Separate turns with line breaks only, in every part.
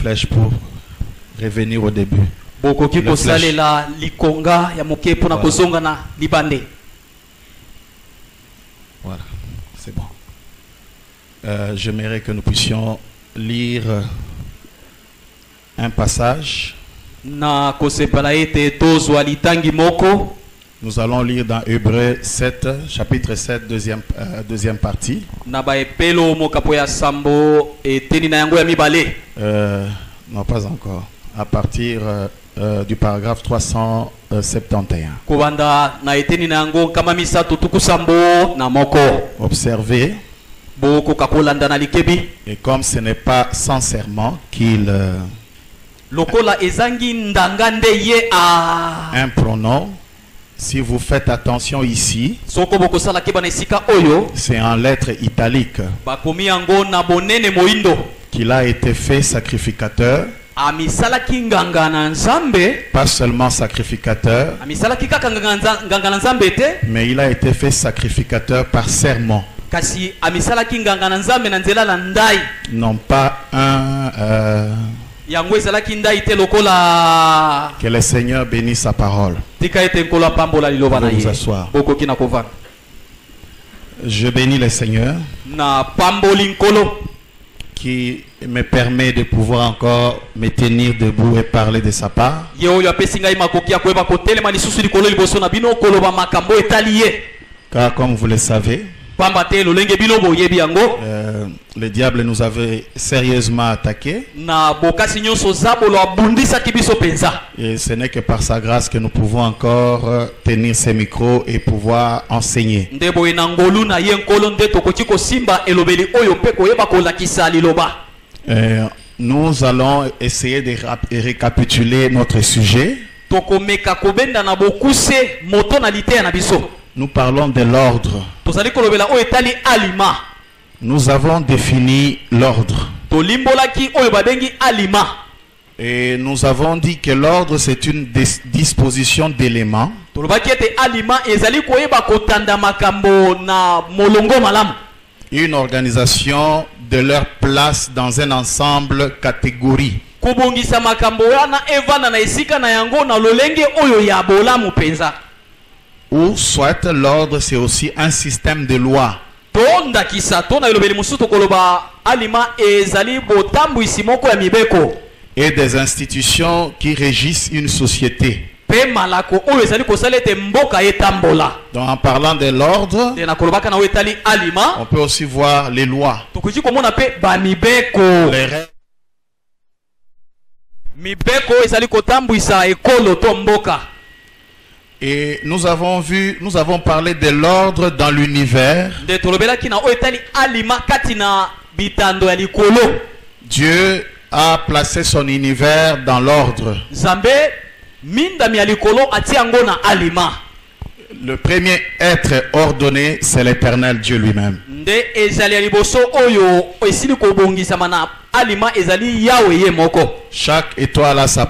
flèche pour revenir au début.
Bokoki kosalela likonga ya moke pona kozonga na libande.
Voilà, c'est bon. J'aimerais que nous puissions lire un passage.
Na kosepala ete tozwa litangi moko.
Nous allons lire dans Hébreux 7, chapitre 7, deuxième partie.
Na ba epelo mokapo ya sambo eteni na yango ya mibale.
Non, pas encore. À partir du paragraphe 371.
Kobanda na eteni na yango kama misato tuku sambo na moko.
Observez.
Boko kakolanda na likebi.
Et comme ce n'est pas sincèrement qu'il
lokola ezangi ndangande ye a
un pronom, si vous faites attention ici,
soko boko sala keba na esika oyo
c'est en lettres italiques
bakomi yango na bonene moindo
qu'il a été fait sacrificateur.
Amisalaki nganga na nzambe,
Pas seulement sacrificateur,
amisalaki kaka nganga na nzambe te,
mais il a été fait sacrificateur par serment.
kasi amisalaki nganga na nzambe na nzela la ndai.
Non pas un...
yango ezalaki ndai te lokola.
Que le Seigneur bénisse sa parole.
Tika ete nkola pambola liloba na ye.
Vous asseoir.
Bokoki na kovanda.
Je bénis le Seigneur
Na pamboli nkolo
qui me permet de pouvoir encore me tenir debout et parler de sa part.
ye oyo apesi ngai makoki ya koyeba kotelema lisusu likolo liboso na bino koloba makambo etali ye.
Car comme vous le savez,
Pamba te lolenge bino boyebi yango.
le diable nous avait sérieusement attaqué.
Na bokasi nyonso zabolo abundisaki biso penza.
Et ce n'est que par sa grâce que nous pouvons encore tenir ces micros et pouvoir enseigner.
Ndebo ina ngolu na ye nkolo nde tokoki kosimba elobeli oyo pe koyeba kolakisa liloba.
Nous allons essayer de récapituler notre sujet.
Tokomeka kobenda na bokuse moto na lite na biso.
Nous parlons de l'ordre.
Tozali kolobela oyo etali alima.
Nous avons défini l'ordre.
Tolimbolaki oyo babengi alima.
Et nous avons dit que l'ordre c'est une disposition d'éléments.
Tolobaki ete alima ezali koyeba kotanda makambo na molongo malamu.
Une organisation de leur place dans un ensemble catégorie.
Kubongisa makambo wana evana na esika na yango na lolenge oyo ya bolamu penza.
Ou soit l'ordre c'est aussi un système de loi.
Tonda kisa tona elobeli musutu koloba alima ezali botambu isimoko ya mibeko.
Et des institutions qui régissent une société.
Pe malako oyo ezali kosalete mboka etambola.
Donc en parlant de l'ordre,
Na kolobaka na wetali alima.
on peut aussi voir les lois.
Tokuji komona pe ba mibeko.
Les règles.
Mibeko ezali kotambu isa ekolo to mboka.
Et nous avons parlé de l'ordre dans l'univers.
De tolobela kina oyo etali alima katina bitando ya likolo.
Dieu a placé son univers dans l'ordre.
Zambe minda mi ya likolo atiango na alima.
Le premier être ordonné, c'est l'Éternel Dieu lui-même.
Nde ezali liboso oyo esili kobongisa mana alima ezali yawe ye moko.
Chaque étoile a sa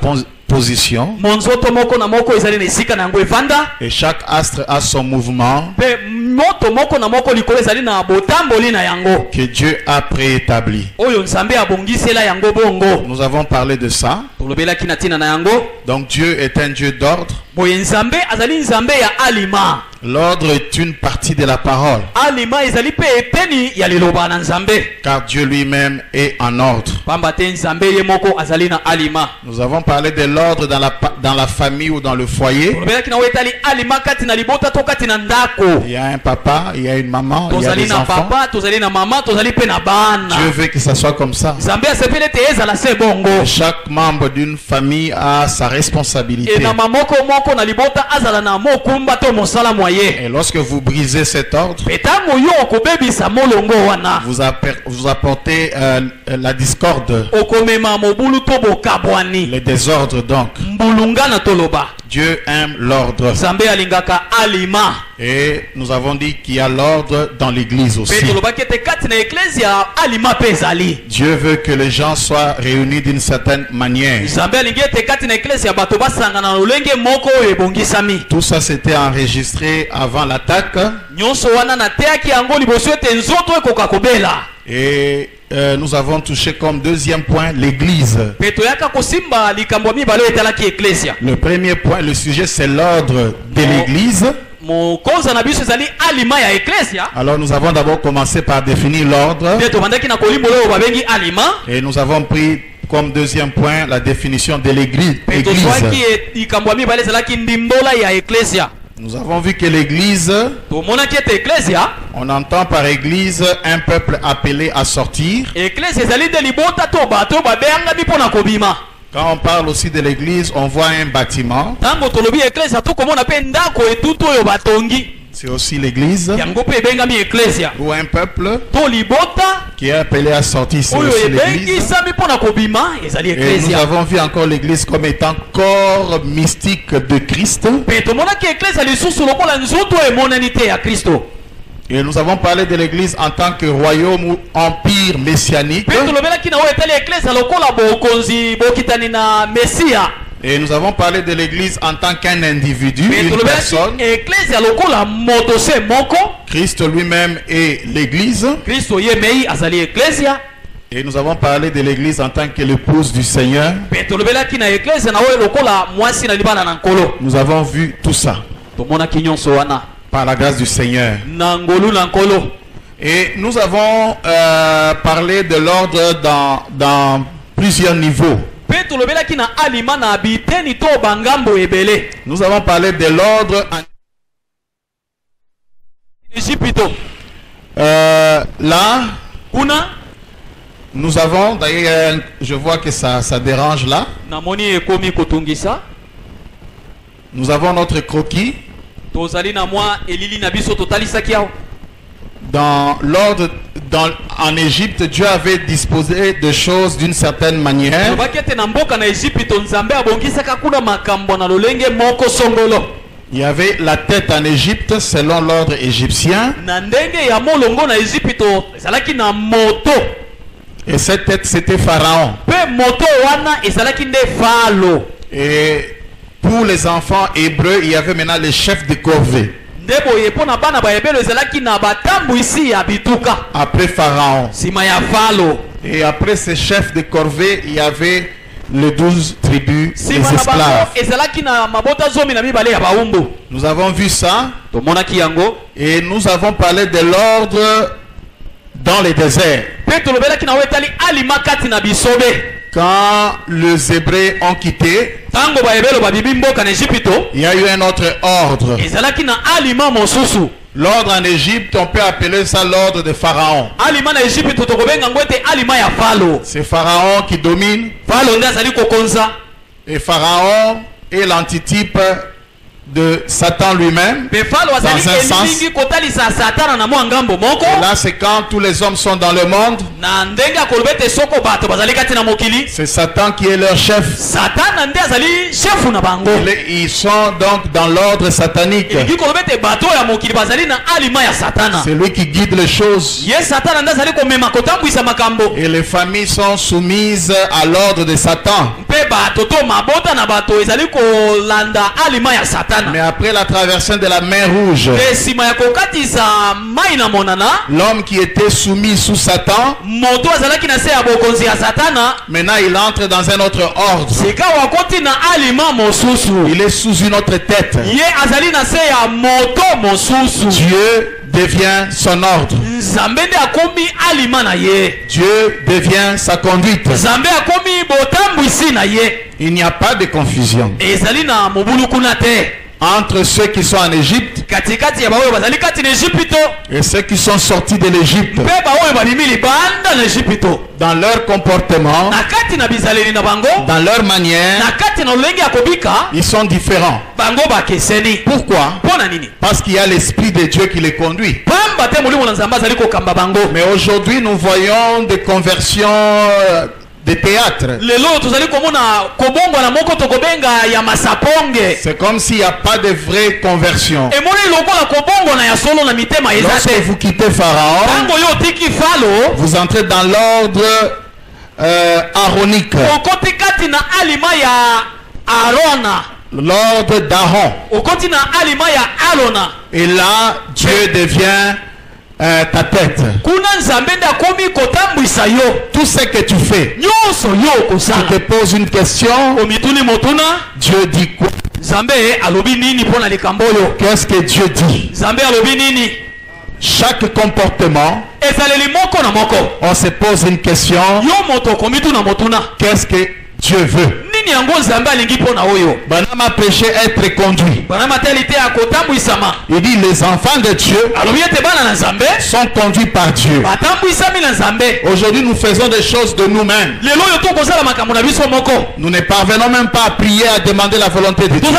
position.
Monzoto moko na moko ezali na esika na yango evanda.
Et chaque astre a son mouvement.
Pe moto moko na moko likolo ezali na botamboli na yango.
Que Dieu a préétabli.
Oyo nzambe abongisela yango bongo.
Nous avons parlé de ça.
Tolobela kina tina na yango.
Donc Dieu est un Dieu d'ordre.
Boye nzambe azali nzambe ya alima.
L'ordre est une partie de la parole.
Alima ezali pe eteni ya liloba na nzambe.
Car Dieu lui-même est en ordre.
Pamba te nzambe ye moko azali na alima.
Nous avons parlé de l'ordre dans la famille ou dans le foyer.
Tolobela kina wetali alima kati na libota to kati na ndako.
Il y a un papa, il y a une maman, il y a
Tozali
des
na
enfants.
papa, tozali na mama, tozali pe na bana.
Dieu veut que ça soit comme ça.
Nzambe asepeli te ezala se bongo.
Chaque membre d'une famille a sa responsabilité.
E na mamoko moko na libota azala na mokumba to mosala moye.
Et lorsque vous brisez cet ordre,
Petango yo kobebisa molongo wana.
vous apportez la discorde,
Okomema mobulu to bokabwani.
le désordre donc.
Mbulungana toloba.
Dieu aime l'ordre.
Nzambe alingaka alima.
Et nous avons dit qu'il y a l'ordre dans l'église aussi.
Pe toloba kete kati na ecclesia alima pe ezali.
Dieu veut que les gens soient réunis d'une certaine manière.
Nzambe alingi ete kati na ecclesia bato basanga na lolenge moko oyo ebongisami.
Tout ça c'était enregistré avant l'attaque.
Nyonso wana na teaki yango liboso ete nzoto ekoka kobela.
Et nous avons touché comme deuxième point l'église. Le premier point, le sujet, c'est l'ordre de l'église. Alors nous avons d'abord commencé par définir l'ordre. Et nous avons pris comme deuxième point la définition de l'église. Nous avons vu que l'église, on entend par église un peuple appelé à sortir. Quand on parle aussi de l'église, on voit un bâtiment. C'est aussi l'église. Ou un peuple qui est appelé à sortir. C'est aussi l'église. Et nous avons vu encore l'église comme étant corps mystique de Christ. Et nous avons parlé de l'église en tant que royaume ou empire messianique. Et nous avons parlé de l'église en tant qu'un individu, une personne. Christ lui-même est l'église. Et nous avons parlé de l'église en tant que l'épouse du Seigneur. Nous avons vu tout ça par la grâce du Seigneur. Et nous avons parlé de l'ordre dans plusieurs niveaux. Nous avons parlé de l'ordre là. Nous avons, d'ailleurs, je vois que ça dérange là. Nous avons notre croquis. Dans l'ordre, en Égypte, Dieu avait disposé de choses d'une certaine manière. Il y avait la tête en Égypte selon l'ordre égyptien. Et cette tête, c'était Pharaon. Et pour les enfants hébreux, il y avait maintenant les chefs de corvée. Après Pharaon. Et après ces chefs de corvée, il y avait les 12 tribus des esclaves. Nous avons vu ça. Et nous avons parlé de l'ordre dans les déserts. Quand les Hébreux ont quitté, il y a eu un autre ordre. L'ordre en Égypte, on peut appeler ça l'ordre de Pharaon. C'est Pharaon qui domine. Et Pharaon est l'antitype de Satan lui-même, dans un sens. Et là, c'est quand tous les hommes sont dans le monde. C'est Satan qui est leur chef. Ils sont donc dans l'ordre satanique. C'est lui qui guide les choses. Et les familles sont soumises à l'ordre de Satan. Mais après la traversée de la mer Rouge, l'homme qui était soumis sous Satan, maintenant il entre dans un autre ordre. Il est sous une autre tête. Dieu devient son ordre. Dieu devient sa conduite. Il n'y a pas de confusion entre ceux qui sont en Égypte et ceux qui sont sortis de l'Égypte. Dans leur comportement, dans leur manière, ils sont différents. Pourquoi? Parce qu'il y a l'Esprit de Dieu qui les conduit. Mais aujourd'hui, nous voyons des conversions de théâtre. C'est comme s'il n'y a pas de vraie conversion. Lorsque vous quittez Pharaon, vous entrez dans l'ordre aaronique. L'ordre d'Aaron. Et là, Dieu devient ta tête. Tout ce que tu fais, tu te poses une question. Dieu dit quoi? Qu'est-ce que Dieu dit? Chaque comportement, on se pose une question. Qu'est-ce que Dieu veut? Banam a prêché être conduit. Il dit les enfants de Dieu sont conduits par Dieu. Aujourd'hui nous faisons des choses de nous-mêmes. Nous ne parvenons même pas à prier, à demander la volonté de Dieu.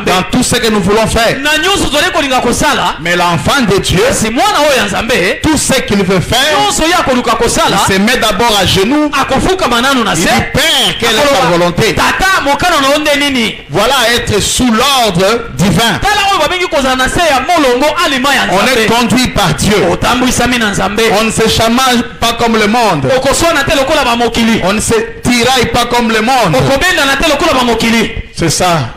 Dans tout ce que nous voulons faire. Mais l'enfant de Dieu, tout ce qu'il veut faire, il se met d'abord à genoux. Il dit, Père, quelle est ta volonté? Voilà être sous l'ordre divin. On est conduit par Dieu. On ne se chamaille pas comme le monde. On ne se tiraille pas comme le monde. C'est ça.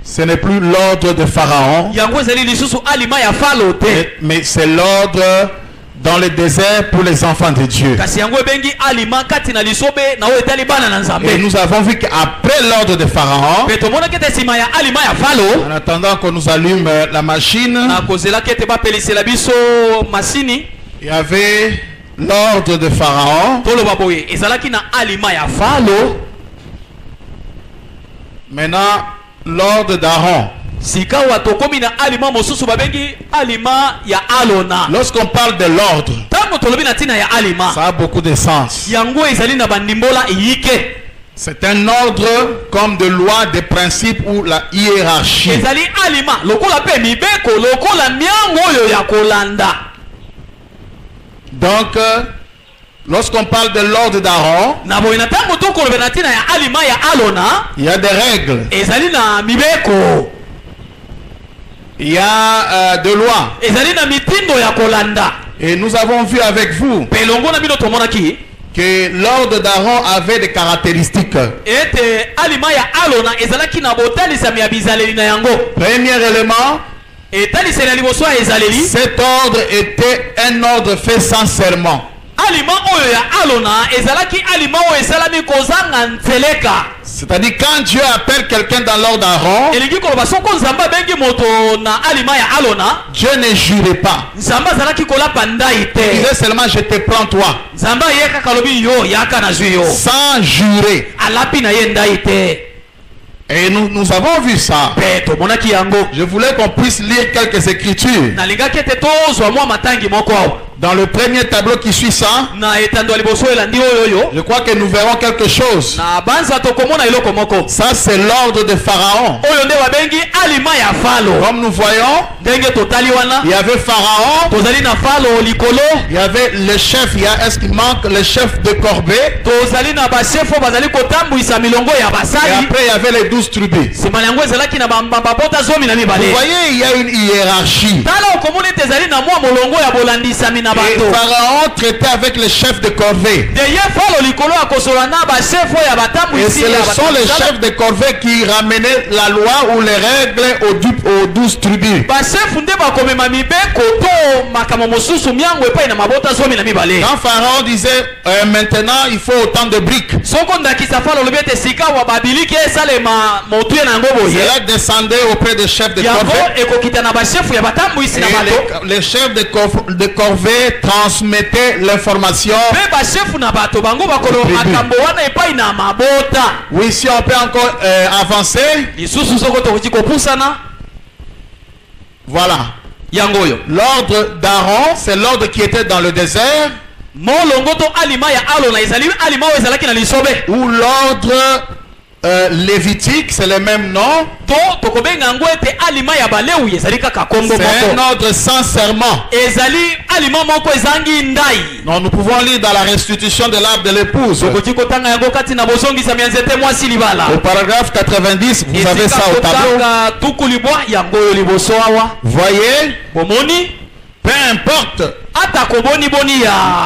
Ce n'est plus l'ordre de Pharaon, mais c'est l'ordre dans le désert pour les enfants de Dieu. Et nous avons vu qu'après l'ordre de Pharaon, en attendant qu'on nous allume la machine, il y avait l'ordre de Pharaon. Maintenant, l'ordre d'Aaron. Lorsqu'on parle de l'ordre, ça a beaucoup de sens. C'est un ordre comme de loi, de principe ou la hiérarchie. Donc, lorsqu'on parle de l'ordre d'Aaron, il y a des règles. Il y a de lois. Et nous avons vu avec vous que l'ordre d'Aaron avait des caractéristiques. Premier élément, cet ordre était un ordre fait sans serment. C'est-à-dire quand Dieu appelle quelqu'un dans l'ordre d'Aaron, Dieu ne jurait pas. Il disait seulement je te prends toi, sans jurer. Et nous avons vu ça. Je voulais qu'on puisse lire quelques écritures. Dans le premier tableau qui suit ça, je crois que nous verrons quelque chose. Ça c'est l'ordre de Pharaon. Comme nous voyons, il y avait Pharaon, il y avait le chef, est-ce qu'il manque le chef de corvée? Et après il y avait les 12 tribus. Vous voyez, il y a une hiérarchie. Et Pharaon traitait avec les chefs de corvée. Et ce sont les chefs de corvée qui ramenaient la loi ou les règles aux 12 tribus. Quand Pharaon disait maintenant il faut autant de briques, cela descendait auprès des chefs de corvée. Et les chefs de corvée transmettaient l'information. Oui, si on peut encore avancer. Voilà. L'ordre d'Aaron, c'est l'ordre qui était dans le désert. Ou l'ordre lévitique, c'est le même nom. C'est un ordre sans serment. Non, nous pouvons lire dans la restitution de l'arbre de l'épouse. Au paragraphe 90, vous avez ça au tableau. Voyez, peu importe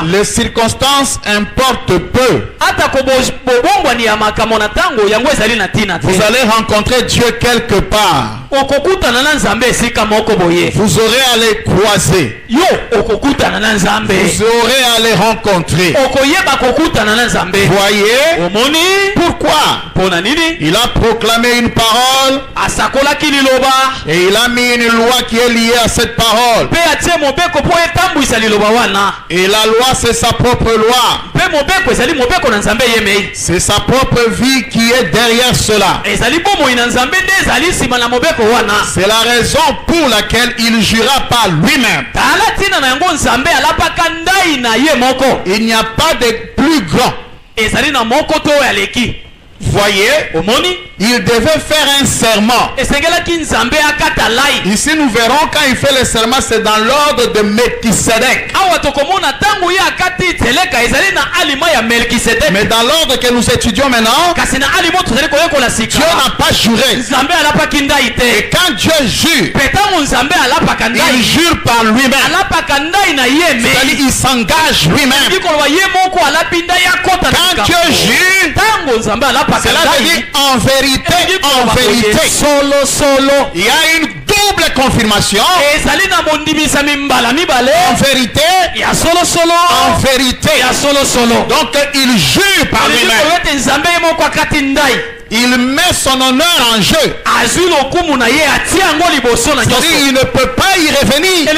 Les circonstances importent peu. Vous allez rencontrer Dieu quelque part. Vous aurez à les croiser. Vous aurez à les rencontrer. Voyez pourquoi il a proclamé une parole et il a mis une loi qui est liée à cette parole. Et la loi, c'est sa propre loi. C'est sa propre vie qui est derrière cela. C'est la raison pour laquelle il jura par lui-même. Il n'y a pas de plus grand. Voyez, il devait faire un serment. Ici nous verrons quand il fait le serment, c'est dans l'ordre de Melchisedec. Mais dans l'ordre que nous étudions maintenant, Dieu n'a pas juré. Et quand Dieu jure, il jure par lui-même. C'est-à-dire il s'engage lui-même. Quand Dieu jure, cela veut dire en vérité, il y a une double confirmation. En vérité, en vérité. Donc il jure par lui-même. Il met son honneur en jeu. C'est-à-dire il ne peut pas y revenir. Il ne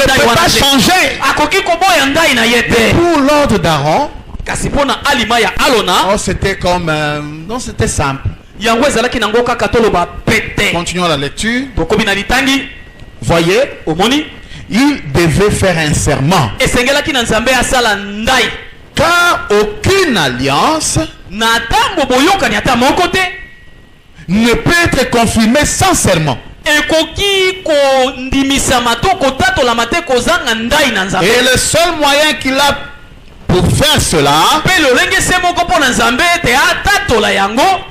peut pas changer. Pour l'ordre d'Aaron, oh, c'était comme non, c'était simple. Continuons la lecture. Voyez, il devait faire un serment. Car aucune alliance ne peut être confirmée sans serment. Et le seul moyen qu'il a pour faire cela,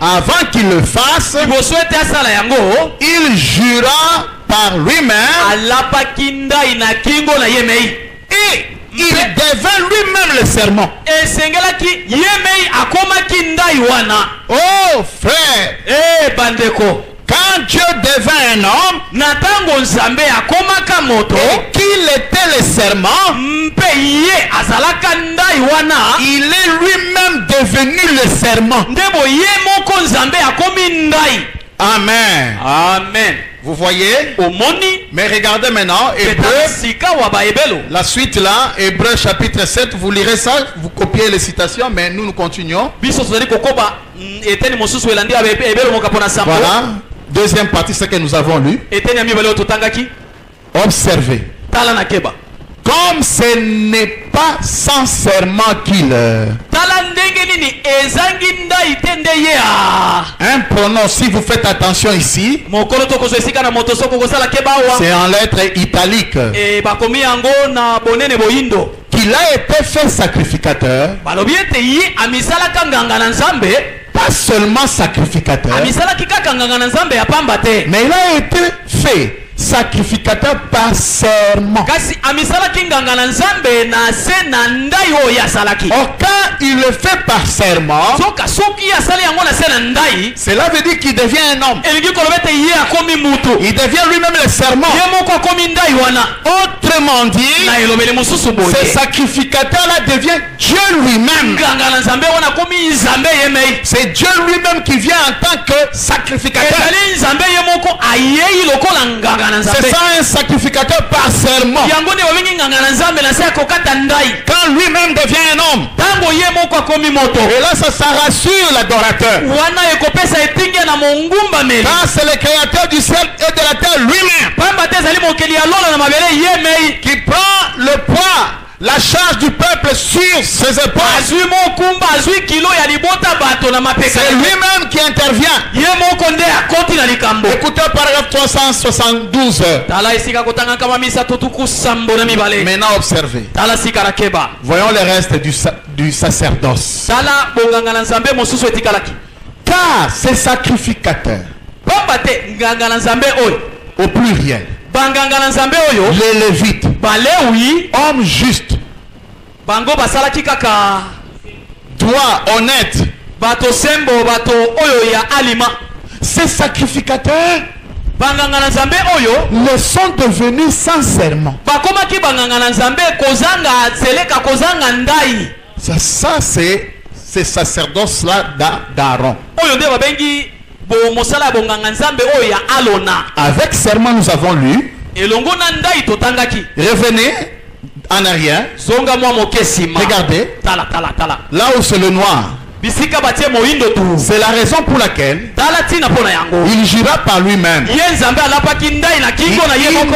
avant qu'il le fasse, il jura par lui-même et il devait lui-même le serment. Oh frère, quand Dieu devint un homme et qu'il était le serment, il est lui-même devenu le serment. Amen.
Amen.
Vous voyez? Mais regardez maintenant, la suite là, Hébreux chapitre 7, vous lirez ça, vous copiez les citations, mais nous continuons. Voilà, deuxième partie, ce que nous avons lu. Observez. Comme ce n'est pas sans serment qu'il un pronom, si vous faites attention ici, c'est en lettres italiques. Qu'il a été fait sacrificateur, pas seulement sacrificateur, mais il a été fait sacrificateur par serment. Or quand il le fait par serment, cela veut dire qu'il devient un homme. Il devient lui-même le serment. Autrement dit, ce sacrificateur-là devient Dieu lui-même. C'est Dieu lui-même qui vient en tant que sacrificateur. C'est ça un sacrificateur par serment. Quand lui-même devient un homme, et là ça rassure l'adorateur. Car c'est le créateur du ciel et de la terre lui-même qui prend le poids, la charge du peuple sur ses épaules. C'est lui-même qui intervient. Écoutez paragraphe 372. Maintenant observez. Voyons le reste du sacerdoce. Car ces sacrificateurs, au pluriel, les Lévites, hommes justes, droits, honnêtes, ces sacrificateurs le sont devenus sincèrement. Ça c'est ces sacerdoces-là d'Aaron. Avec serment, nous avons lu. Revenez en arrière. Regardez. Là où c'est le noir. C'est la raison pour laquelle il jura par lui-même. Il n'y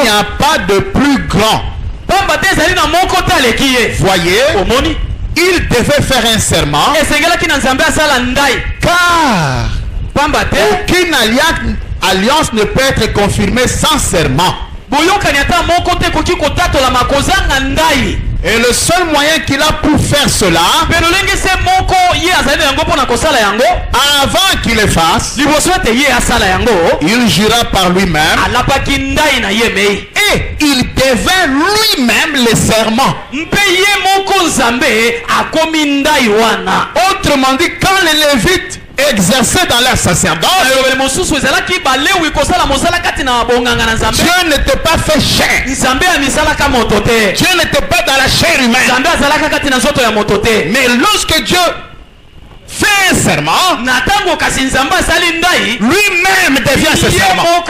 a pas de plus grand. Voyez, il devait faire un serment, car aucune alliance ne peut être confirmée sans serment. Et le seul moyen qu'il a pour faire cela, avant qu'il le fasse, il jura par lui-même et il devint lui-même le serment. Autrement dit, quand les Lévites exerçaient dans leur sacerdoce, Dieu n'était pas fait chair. Dieu n'était pas dans la chair humaine. Mais lorsque Dieu fait un serment, lui-même devient ce serment.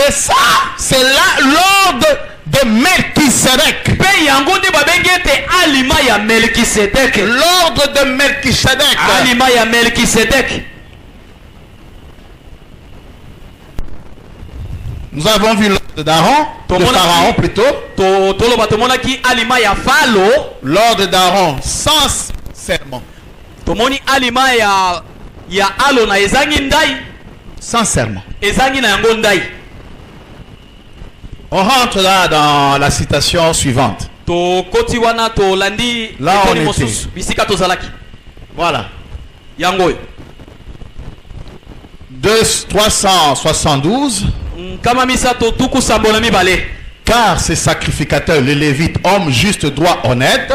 Et ça, c'est là l'ordre de Melchisedec. L'ordre de Melchisedec. Nous avons vu l'ordre d'Aaron, de Pharaon plutôt. L'ordre d'Aaron sans serment. Sans serment. On rentre là dans la citation suivante. Là on était. Voilà. 372. Car ces sacrificateurs, les Lévites, hommes justes, droits, honnêtes,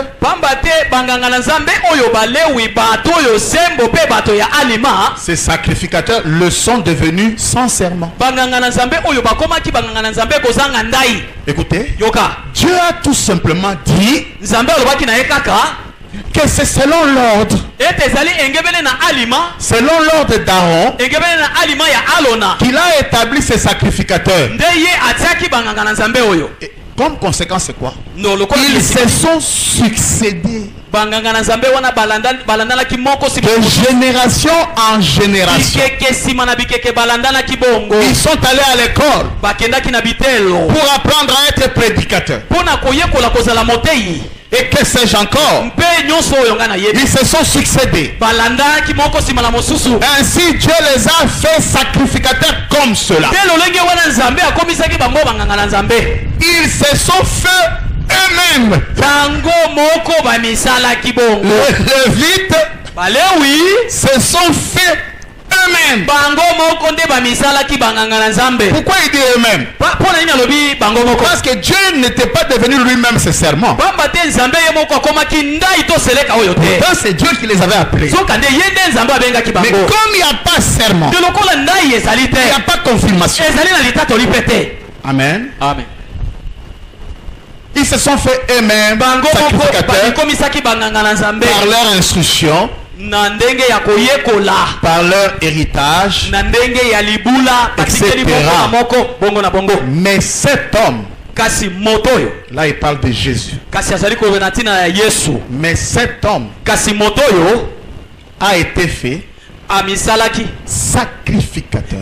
ces sacrificateurs le sont devenus sans serment. Écoutez, Dieu a tout simplement dit que c'est selon l'ordre, selon l'ordre d'Aaron, qu'il a établi ces sacrificateurs. Et comme conséquence, c'est quoi? Ils se sont succédés de génération en génération. Ils sont allés à l'école pour apprendre à être prédicateurs. Et que sais-je encore? Ils se sont succédés. Ainsi Dieu les a fait sacrificateurs comme cela. Ils se sont fait eux-mêmes. Les Lévites se sont fait eux-mêmes. Pourquoi il dit eux-mêmes? Parce que Dieu n'était pas devenu lui-même ce serment. Pourtant c'est Dieu qui les avait appelés. Mais comme il n'y a pas serment, il n'y a pas confirmation. Amen.
Amen.
Ils se sont fait eux-mêmes sacrificateurs par leur instruction, par leur héritage, etc. Mais cet homme, là il parle de Jésus, mais cet homme a été fait sacrificateur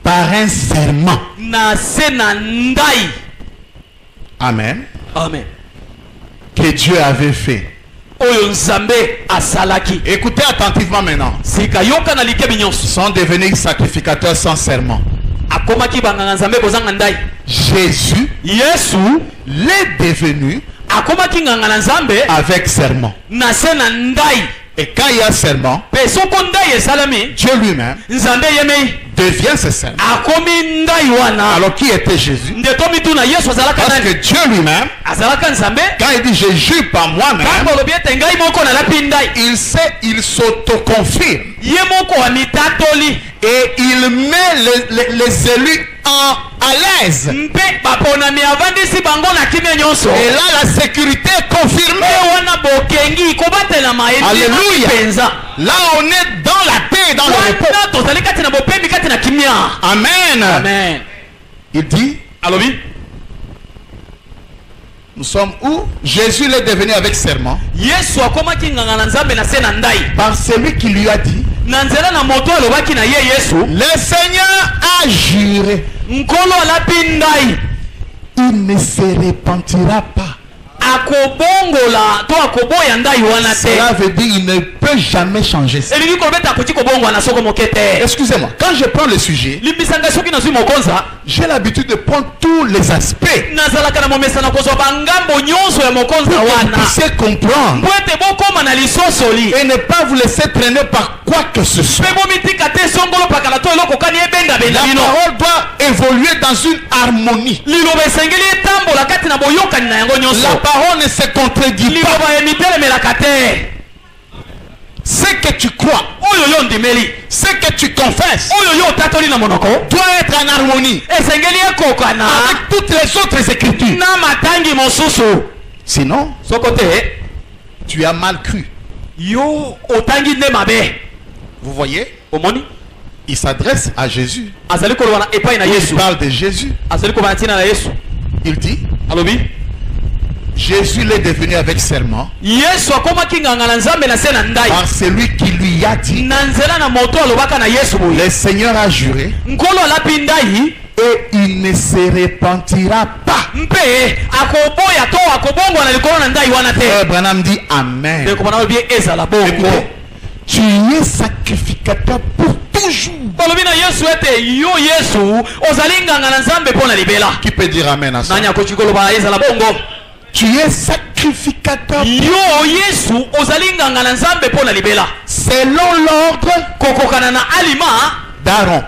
par un serment. Amen.
Amen.
Que Dieu avait fait. Écoutez attentivement maintenant. Ils sont devenus sacrificateurs sans serment. Jésus l'est devenu avec serment. Et quand il y a serment, Dieu lui-même devient ce serment. Alors qui était Jésus? Parce que Dieu lui-même, quand il dit je jure par moi-même, il s'auto-confirme. Et il met les élus à l'aise. Et là la sécurité est confirmée. Alléluia. Là on est dans la paix, dans le repos. Amen.
Amen.
Il dit, alors oui, nous sommes où? Jésus est devenu avec serment par celui qui lui a dit, le Seigneur a juré, il ne se repentira pas. Cela veut dire il ne peut jamais changer ça. Excusez-moi, quand je prends le sujet, j'ai l'habitude de prendre tous les aspects pour que vous puissiez comprendre et ne pas vous laisser traîner par quoi que ce soit. La parole doit évoluer dans une harmonie. La parole ne se contredit pas. Ce que tu crois, ce que tu confesses doit être en harmonie avec toutes les autres écritures. Sinon, tu as mal cru. Vous voyez, il s'adresse à Jésus. Il parle de Jésus. Il dit, Jésus l'est devenu avec serment par celui qui lui a dit, le Seigneur a juré et il ne se repentira pas. Branham dit Amen. Écoutez, tu es sacrificateur pour toujours. Qui peut dire Amen à ça? Tu es sacrificateur selon l'ordre d'Aaron,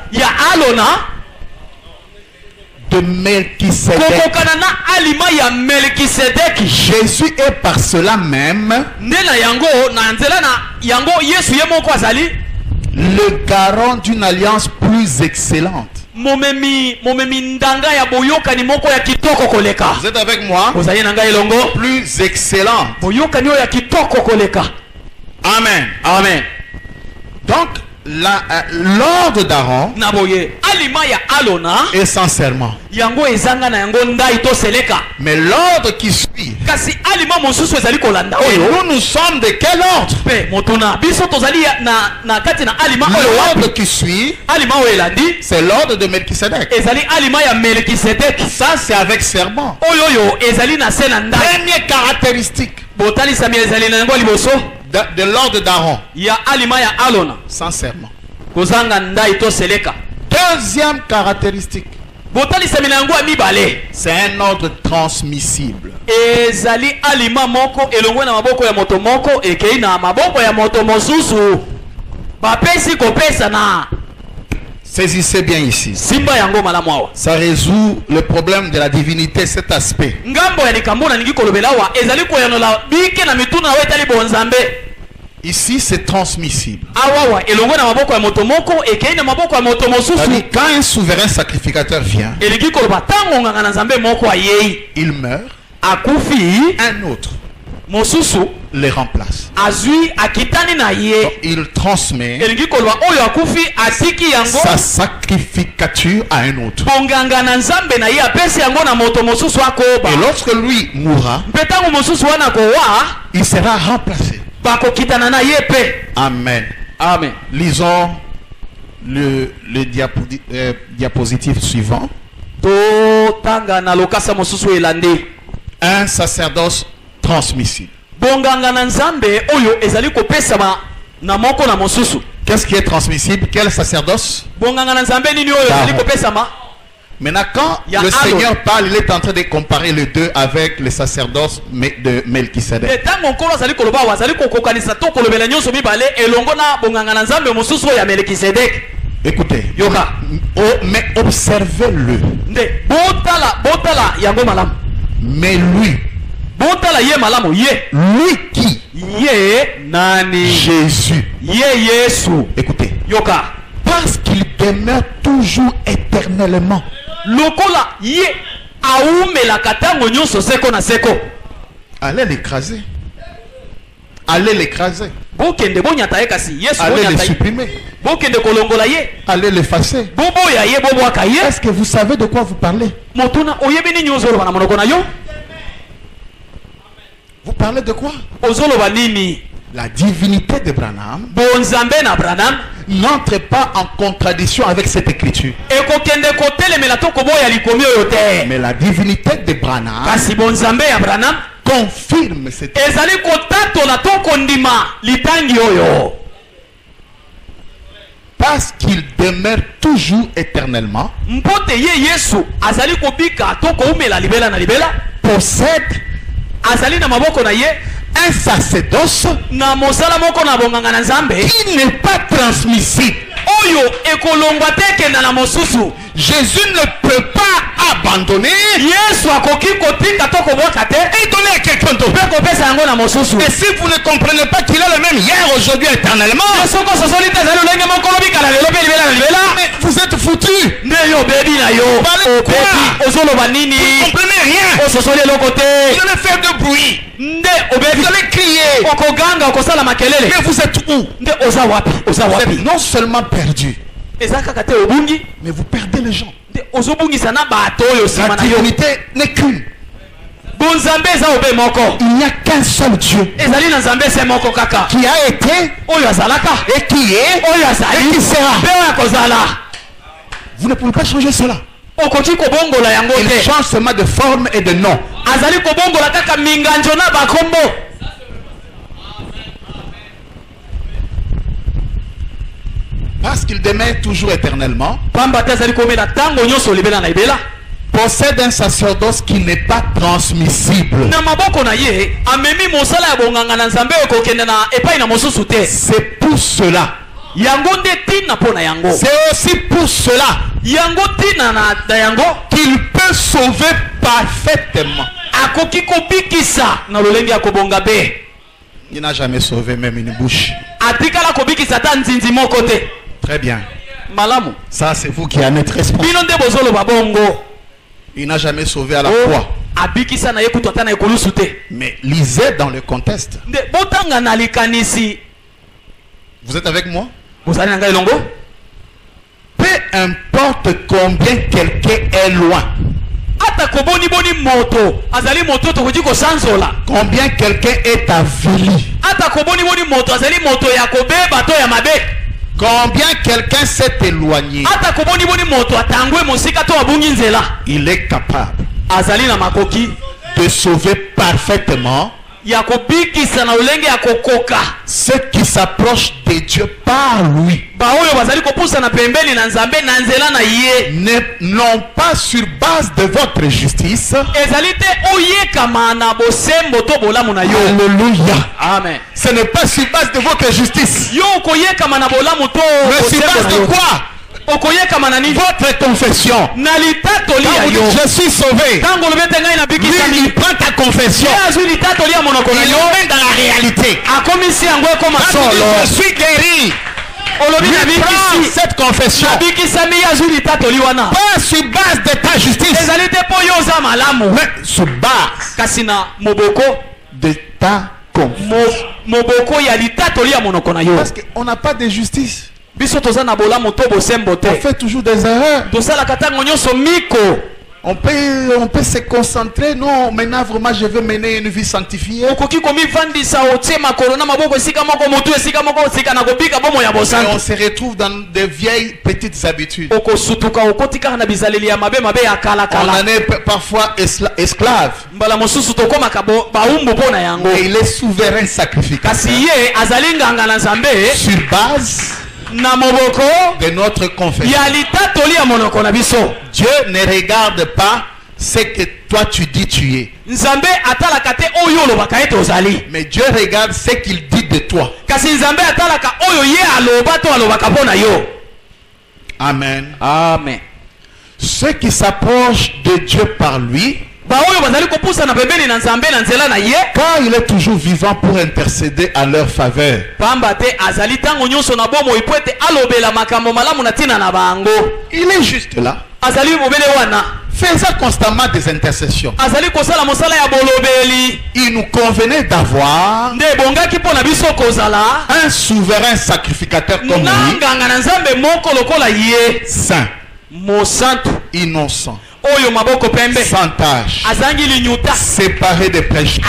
de Melchisedec. Jésus est par cela même le garant d'une alliance plus excellente. Vous êtes avec moi? Plus excellente. Amen.
Amen.
Donc l'ordre d'Aaron est sans serment. Mais l'ordre qui suit, et nous sommes de quel ordre? L'ordre qui suit, c'est l'ordre de Melchisedec. Ça c'est avec serment. Première caractéristique de l'ordre d'Aaron, sans serment. Deuxième caractéristique, c'est un ordre transmissible. Saisissez bien ici. Ça résout le problème de la divinité, cet aspect. Ici, c'est transmissible. Quand un souverain sacrificateur vient, il meurt, un autre les remplace. Donc, il transmet sa sacrificature à un autre. Et lorsque lui mourra, il sera remplacé. Amen.
Amen.
Lisons le diapositive suivant. Un sacerdoce transmissible. Qu'est-ce qui est transmissible? Quel sacerdoce? Maintenant, quand le Seigneur parle, il est en train de comparer les deux avec le sacerdoce de Melchisedec. Écoutez.
Yoka.
Mais observez-le.
Botala yango malam.
Mais lui.
Botala ye malamu ye.
Lui qui?
Ye nani?
Jésus.
Ye Yesu.
Écoutez.
Yoka.
Parce qu'il demeure toujours éternellement.
Lokola ye aume la katango nyonso seko na seko.
Allez l'écraser. Allez l'écraser.
Allez
le supprimer.
Allez
l'effacer. Est-ce que vous savez de quoi vous parlez? Vous parlez de quoi? La divinité de Branham n'entre pas en contradiction avec cette écriture. Mais la divinité de Branham confirme cette écriture. Parce qu'il demeure toujours éternellement, possède un sacerdoce qui n'est pas transmissible. Jésus ne peut pas abandonner et donner à quelqu'un d'autre. Et si vous ne comprenez pas qu'il est le même hier, aujourd'hui, éternellement, mais vous êtes foutus. Vous ne comprenez rien. Vous allez faire de bruit. Vous allez crier. Mais vous êtes où? Vous êtes non seulement perdu, mais vous perdez les gens. La divinité n'est qu'une. Il n'y a qu'un seul Dieu qui a été et qui est et qui sera. Vous ne pouvez pas changer cela. Il change seulement de forme et de nom. Parce qu'il demeure toujours éternellement, possède un sacerdoce qui n'est pas transmissible. C'est pour cela. C'est aussi pour cela qu'il peut sauver parfaitement. Il n'a jamais sauvé même une bouche. Très bien. Ça c'est vous qui en êtes responsable. Il n'a jamais sauvé à la croix. Mais lisez dans le contexte. Vous êtes avec moi? Peu importe combien quelqu'un est loin, combien quelqu'un est avili, combien quelqu'un s'est éloigné, il est capable de sauver parfaitement ceux qui s'approchent de Dieu par lui, non pas sur base de votre justice. Alléluia.
Amen.
Ce n'est pas sur base de votre justice, mais sur base de quoi? Votre confession. Quand vous dites je suis sauvé, lui il prend ta confession, il l'emmène dans la réalité. Quand vous dites je suis guéri, lui prend cette confession pas sur base de ta justice, mais sur base de ta confession. Parce qu'on n'a pas de justice. On fait toujours des erreurs. On peut se concentrer. Non, maintenant vraiment je veux mener une vie sanctifiée. Et on se retrouve dans de vieilles petites habitudes. On en est parfois esclave. Mais il est souverain sacrificateur. Sur base de notre confession. Dieu ne regarde pas ce que toi tu dis tu es, mais Dieu regarde ce qu'il dit de toi. Amen.
Amen.
Ceux qui s'approchent de Dieu par lui, car il est toujours vivant pour intercéder à leur faveur. Il est juste là, faisant constamment des intercessions. Il nous convenait d'avoir un souverain sacrificateur comme lui, saint, innocent, sans tâche, séparé des pécheurs,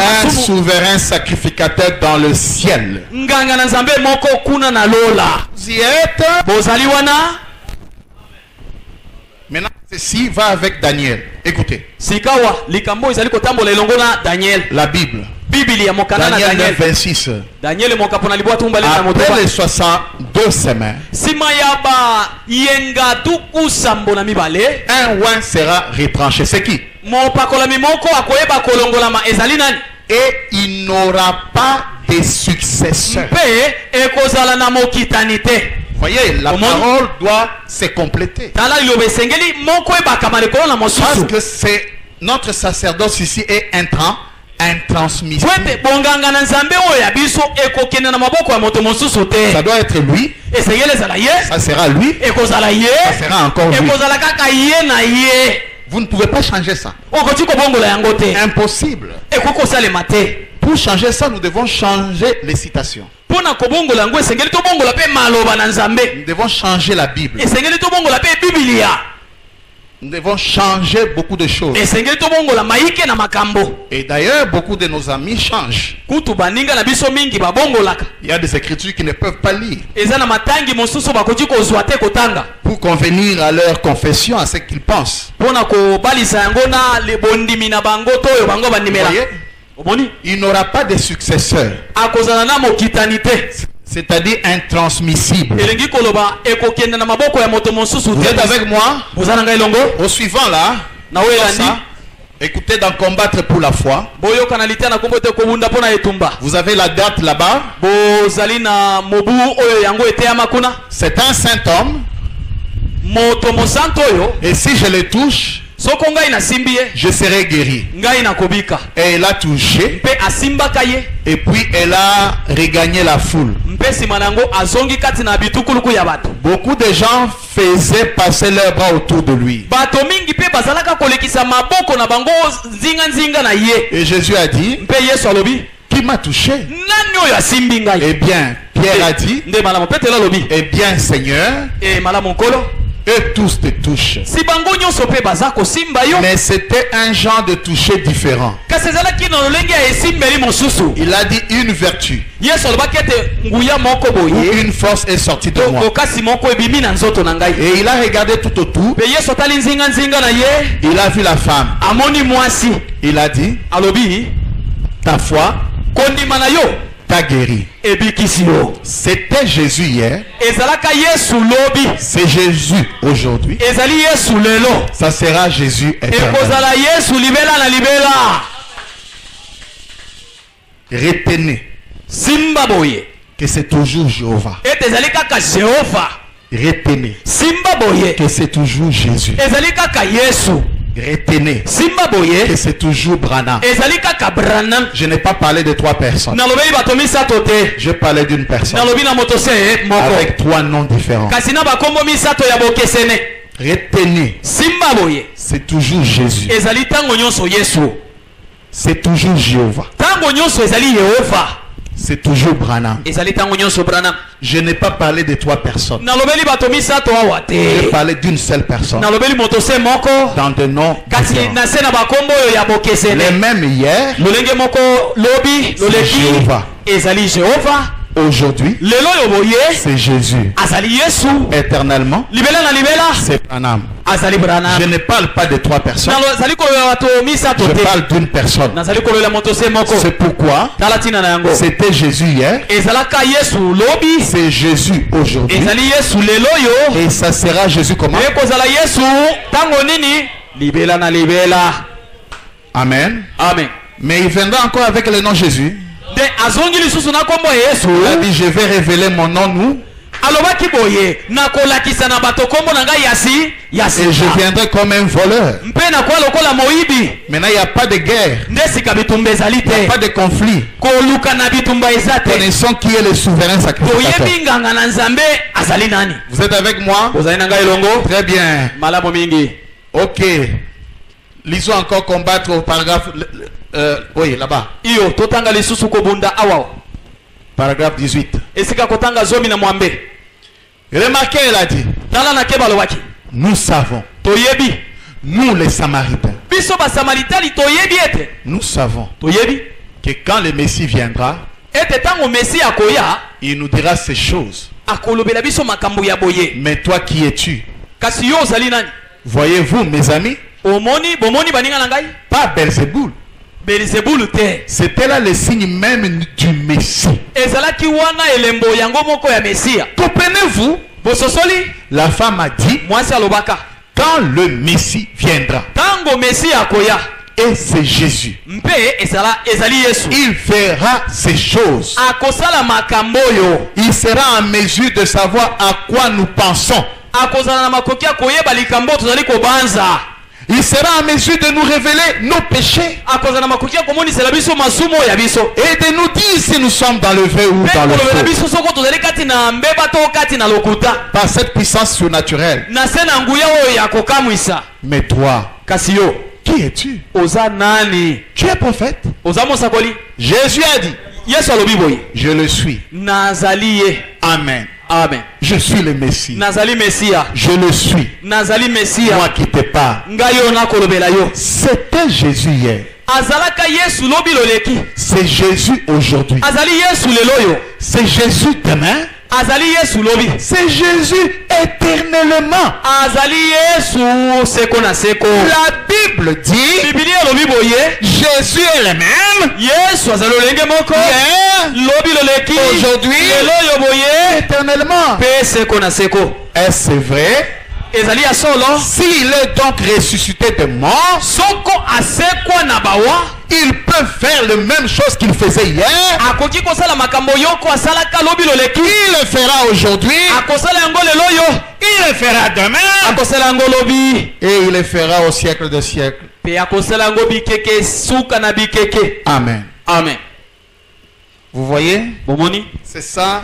un souverain sacrificateur dans le ciel. Vous y êtes? Maintenant, ceci va avec Daniel. Écoutez. La Bible. Daniel 9, 26. Après les 62 semaines, un oint sera retranché. C'est qui? Et il n'aura pas de successeur. Voyez, la parole doit se compléter. Parce que c'est notre sacerdoce ici est intransmissible. Ça doit être lui. Ça sera lui. Ça sera encore lui. Vous ne pouvez pas changer ça. Impossible. Pour changer ça, nous devons changer les citations. Nous devons changer la Bible. Nous devons changer beaucoup de choses. Et d'ailleurs, beaucoup de nos amis changent. Il y a des écritures qui ne peuvent pas lire. Pour convenir à leur confession, à ce qu'ils pensent. Vous voyez? Il n'aura pas de successeur. C'est-à-dire intransmissible. Vous êtes avec moi? Au suivant là, écoutez, dans combattre pour la foi, vous avez la date là-bas. C'est un saint homme. Et si je le touche, je serai guéri. Et elle a touché. Et puis elle a regagné la foule. Beaucoup de gens faisaient passer leurs bras autour de lui. Et Jésus a dit, qui m'a touché? Eh bien, Pierre a dit, eh bien, Seigneur, eux tous te touchent. Mais c'était un genre de toucher différent. Il a dit une vertu. Ou une force est sortie de moi. Et il a regardé tout autour. Il a vu la femme. Il a dit, ta foi t'a guéri. C'était Jésus hier. C'est Jésus aujourd'hui. Ça sera Jésus éternel. Retenez que c'est toujours Jéhovah. Retenez que c'est toujours Jésus. Retenez que c'est toujours Branham. Je n'ai pas parlé de 3 personnes. Je parlais d'une personne avec 3 noms différents. Retenez, c'est toujours Jésus. C'est toujours Jéhovah. C'est toujours Branham. Je n'ai pas parlé de 3 personnes. J'ai parlé d'une seule personne. Dans de noms différents. Les mêmes hier, c'est Jéhovah. Aujourd'hui, c'est Jésus. Éternellement, c'est Branham. Je ne parle pas de 3 personnes. Je parle d'une personne. C'est pourquoi c'était Jésus hier. C'est Jésus aujourd'hui. Et ça sera Jésus comment? Amen. Mais il viendra encore avec le nom Jésus. Il a dit, je vais révéler mon nom, nous.
alobaki boye nakolakisa na bato kombo na ngai yasi yasi
et je viendrai comme un voleur.
mpe nakoya lokola moyibi.
Maintenant il n'y a pas de guerre,
nde sika bitumba ezali te,
pas de conflit.
koluka na bitumba eza te.
Connaissons qui est le souverain sacrificateur.
toyebi nganga na nzambe azali nani.
Vous êtes avec moi?
ozali na ngai elongo?
Très bien.
malamu mingi.
Ok. Lisons encore combattre au paragraphe. Oui, là-bas.
iyo totanga lisusu kobunda awa.
Paragraphe 18.
esika kotanga zomi na mwambe.
Remarquez, il a dit.
tala na keba lobaki.
Nous savons.
toyebi.
Nous les Samaritains.
biso basamaritani toyebi ete.
Nous savons.
toyebi.
Que quand le Messie viendra,
ete tango Messie akoya.
il nous dira ces choses.
akolobela biso makambo ya boye.
Mais toi qui es-tu?
kasi yo ozali nani?
Voyez-vous, mes amis?
bomoni baninga na ngai?
Pas Belzéboul.
Belzéboul te.
C'était là le signe même du Messie.
ezalaki wana elembo yango moko ya Mesia.
Comprenez-vous?
bososoli?
La femme a dit,
mwasi alobaka.
quand le Messie viendra,
tango Messie akoya,
et c'est Jésus,
mpe ezali Yesu,
il fera ces choses.
akosala makambo yo.
Il sera en mesure de savoir à quoi nous pensons.
akozala na makoki akoyeba likambo tozali kobanza.
Il sera en mesure de nous révéler nos péchés
akozala na makoki akomonisela biso masumu ya biso,
et de nous dire si nous sommes dans le vrai ou
mpe
dans le
kolobela
faux.
biso soko tozali kati na mbeba to kati na lokuta,
Par cette puissance surnaturelle.
na se na nguya oyo ya kokamwisa.
Mais toi,
kasi yo
qui es-tu?
oza nani?
Tu es prophète?
oza mosakoli?
Jésus a dit,
Yesu alobi boye,
je le suis.
nazali ye.
Amen.
amen.
Je suis le Messie.
nazali Mesia.
Je le suis.
nazali Mesia.
Moi qui te parle.
ngai yo nakolobela yo.
C'était Jésus hier.
azalaka Yesu lobi loleki.
C'est Jésus aujourd'hui.
azali Yesu lelo yo.
C'est Jésus demain.
azali Yesu lobi.
C'est Jésus éternellement.
azali Yesu seko na seko.
La Bible dit,
Biblia lobi boye,
Jésus est le même.
Yesu azali lolenge moko.
Hier,
lobi loleki.
aujourd'hui,
lelo yo boye,
éternellement.
pe seko na seko.
Est-ce vrai?
ezali ya solo.
S'il est donc ressuscité de mort,
soko asekwa na bawa,
il peut faire les mêmes choses qu'il faisait hier.
akoki kosala makambo yoko asalaka lobi loleki.
Il le fera aujourd'hui.
akosala yango lelo yo.
Il le fera demain.
akosala yango lobi.
Et il le fera au siècle des siècles.
pe akosala yango bikeke suka na bikeke.
Amen.
amen.
Vous voyez?
bomoni?
C'est ça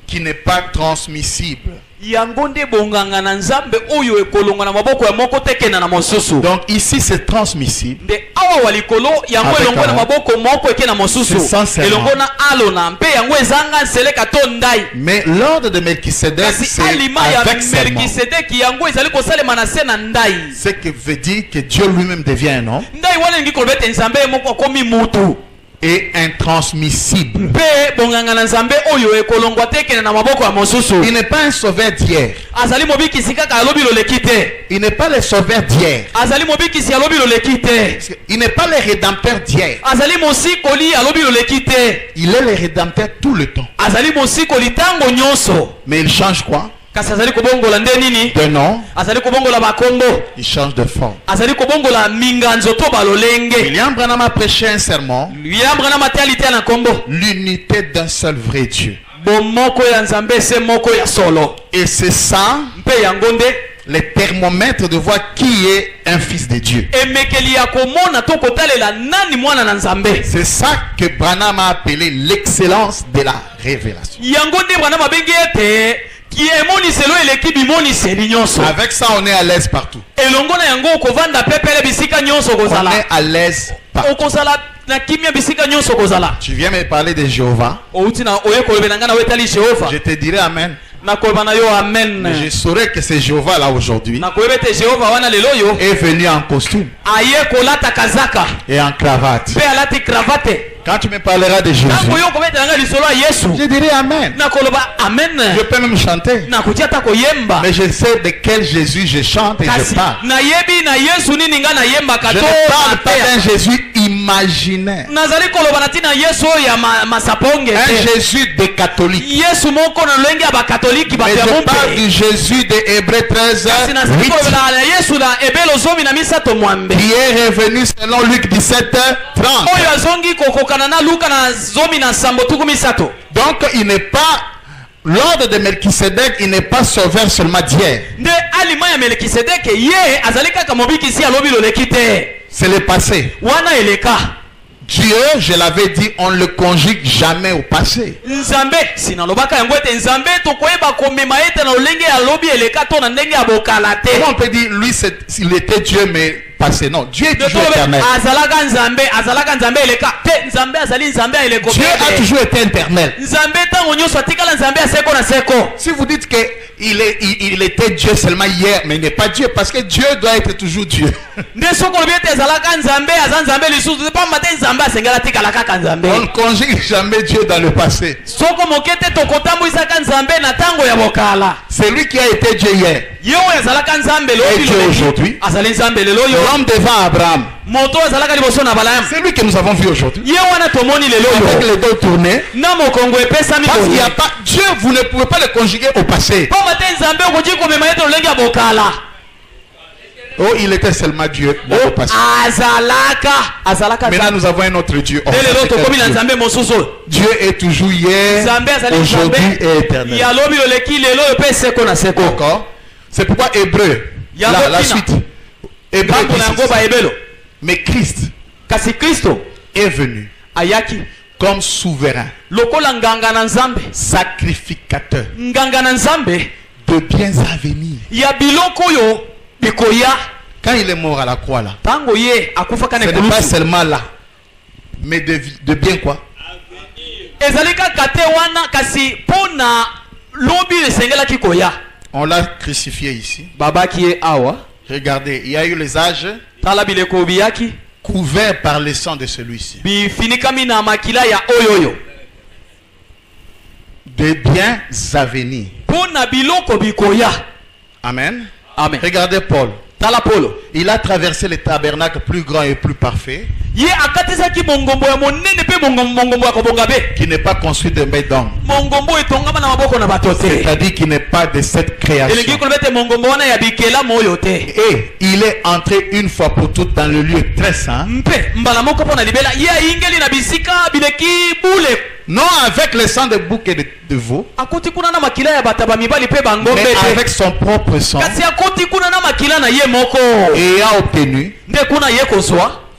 qui n'est pas transmissible.
yango nde bonganga na nzambe oyo ekolonga na maboko ya moko tekena na mosusu.
Donc ici c'est transmissible.
nde awa wa likolo yango elongo na maboko moko eke na mosusu. elongo na alona mpe yango ezanga nseleka to ndai.
Mais l'ordre de Melchisedec c'est
alima ya
avec serment.
Melkisedeki yango ezali kosalema na se na ndai.
Ce qui veut dire que Dieu lui-même devient un homme.
ndai wana elingi koloba ete nzambe moko akomi mutu.
Et intransmissible.
mpe bonganga na nzambe oyo ekolongwa te ekende na maboko ya mosusu.
Il n'est pas un sauveur d'hier.
azali mobikisi kaka alobi loleki te.
Il n'est pas le sauveur d'hier.
azali mobikisi alobi loleki te.
Il n'est pas le rédempteur d'hier.
azali mosikoli alobi loleki te.
Il est le rédempteur tout le temps.
azali mosikoli ntango nyonso.
Mais il change quoi?
kasi azali kobongola nde nini?
De nom.
azali kobongola bakombo.
Il change de forme.
azali kobongola minganzo to balolenge.
William Branham a prêché un sermon.
William Branham ate alitia na kombo.
L'unité d'un seul vrai Dieu.
bomoko ya nzambe se moko ya solo.
Et c'est ça
mpe yango nde
le thermomètre de voir qui est un fils de Dieu.
emekeli ya komona to kotalela nani mwana na nzambe.
C'est ça que Branham a appelé l'excellence de la révélation.
yango nde Branham abengi ete kiemoniselo eleki bimoniseli nyonso.
Avec ça, on est à l'aise partout.
elongo na yango okovanda pepele bisika nyonso
On
kozala.
est à l'aise partout.
okozala na kimia bisika nyonso kozala.
Tu viens me parler de Jéhovah.
outi na oye kolobela nga na wetali Jehova.
Je te dirai Amen.
nakoloba na yo amen.
Mais je saurais que c'est Jéhovah là aujourd'hui
nakoyeba ete Jehova wana lelo yo
est venu en costume
aye kolata kazaka
et en cravate.
mpe alati cravate.
Quand tu me parleras de Jésus,
ntango yo okobetela nga lisolo ya Yesu
je dirai Amen.
nakoloba amen.
Je peux même chanter.
nakoki ata koyemba.
Mais je sais de quel Jésus je chante et je
kasi
parle.
nayebi na Yesu nini nga nayembaka
Je
to
ne parle pas
mateya.
d'un Jésus imaginaire.
nazali koloba na ntina Yesu oyo ya masaponge
Un
te.
Jésus des catholiques.
Yesu moko na lolenge ya bakatoliki
Mais
bato ya
je parle
mombe.
du Jésus de Hébreux 13,
kasi nazali
8,
kolobela na Yesu na ebelo zomi na misato mwambe
qui est revenu selon Luc 17, 30.
oyo azongi kokokana na Luka na zomi na nsambo tuku misato.
Donc il n'est pas l'ordre de Melchisedec, il n'est pas sauveur seulement d'hier. C'est le passé. Dieu, je l'avais dit, on ne le conjugue jamais au passé. Comment on peut dire, lui, il était Dieu, mais passé? Non, Dieu est toujours éternel. Dieu a toujours été éternel. Si vous dites qu'il était Dieu seulement hier, mais il n'est pas Dieu, parce que Dieu doit être toujours Dieu. On ne conjugue jamais Dieu dans le passé. C'est lui qui a été Dieu hier et Dieu aujourd'hui. L'homme devant Abraham, c'est lui que nous avons vu aujourd'hui. Avec les dos tournés. Parce qu'il n'y a pas Dieu, vous ne pouvez pas le conjuguer au passé. Oh, il était seulement Dieu dans le passé. Maintenant, nous avons un autre Dieu. Dieu est toujours hier, aujourd'hui et éternel. D'accord. C'est pourquoi Hébreu, la suite. Hébreu, mais Christ est venu comme souverain, sacrificateur de biens à venir. Quand il est mort à la croix là, ce n'est pas seulement là, mais de bien quoi? On l'a crucifié ici. Regardez, il y a eu les âges couverts par le sang de celui-ci. De biens à venir. Amen.
Amen.
Regardez Paul. Il a traversé le tabernacle plus grand et plus parfait, qui n'est pas construit de main d'homme, c'est-à-dire qui n'est pas de cette création. Et il est entré une fois pour toutes dans le lieu très saint, non avec le sang de bouc et de veau, mais avec son propre sang, et a obtenu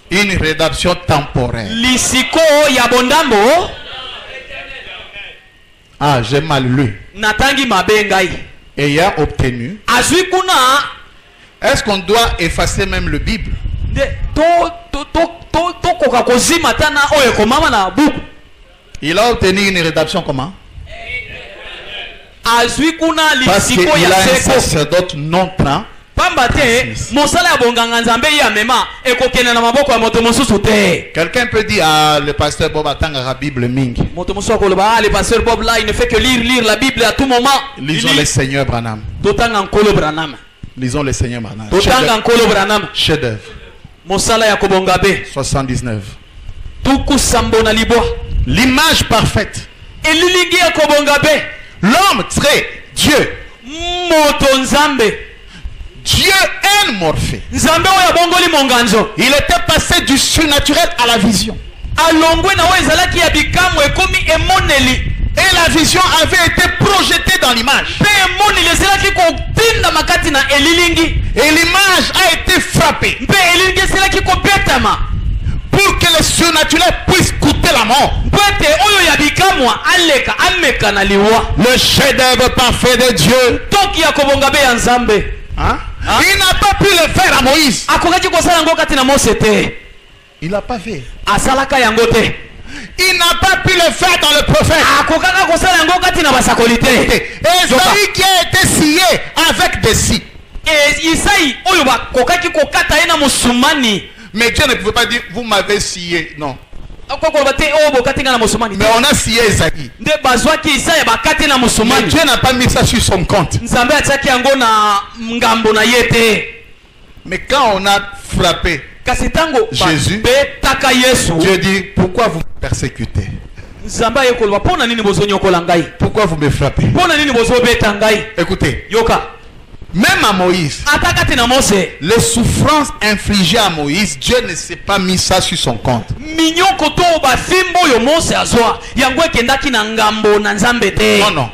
une rédemption temporaire. Ah, j'ai mal lu. Et il a obtenu. Est-ce qu'on doit effacer même le Bible? Il a obtenu une rédemption comment? Parce qu'il a un sacerdote non train. Quelqu'un peut dire, ah, le pasteur Bob attend la Bible Ming.
Le pasteur Bob là, il ne fait que lire la Bible à tout moment.
Lisons le Seigneur Branham. Lisons le Seigneur Branham. Chef-d'œuvre. 79. L'image parfaite. L'homme trait Dieu. Dieu est Morphée. Il était passé du surnaturel à la vision. Et la vision avait été projetée dans l'image. Et l'image a été frappée. Pour que le surnaturel puisse coûter la mort. Le chef-d'œuvre parfait de Dieu. Hein? Il n'a pas pu le faire à Moïse. Il n'a pas fait. Il n'a pas pu le faire dans le prophète. Esaïe qui a été scié avec des scies. Mais Dieu ne pouvait pas dire vous m'avez scié. Non. Mais on a scié Esaïe. Mais Dieu n'a pas mis ça sur son compte. Mais quand on a frappé Jésus, Dieu dit pourquoi vous me persécutez? Pourquoi vous me frappez? Écoutez, même à Moïse, les souffrances infligées à Moïse, Dieu ne s'est pas mis ça sur son compte. Non, non.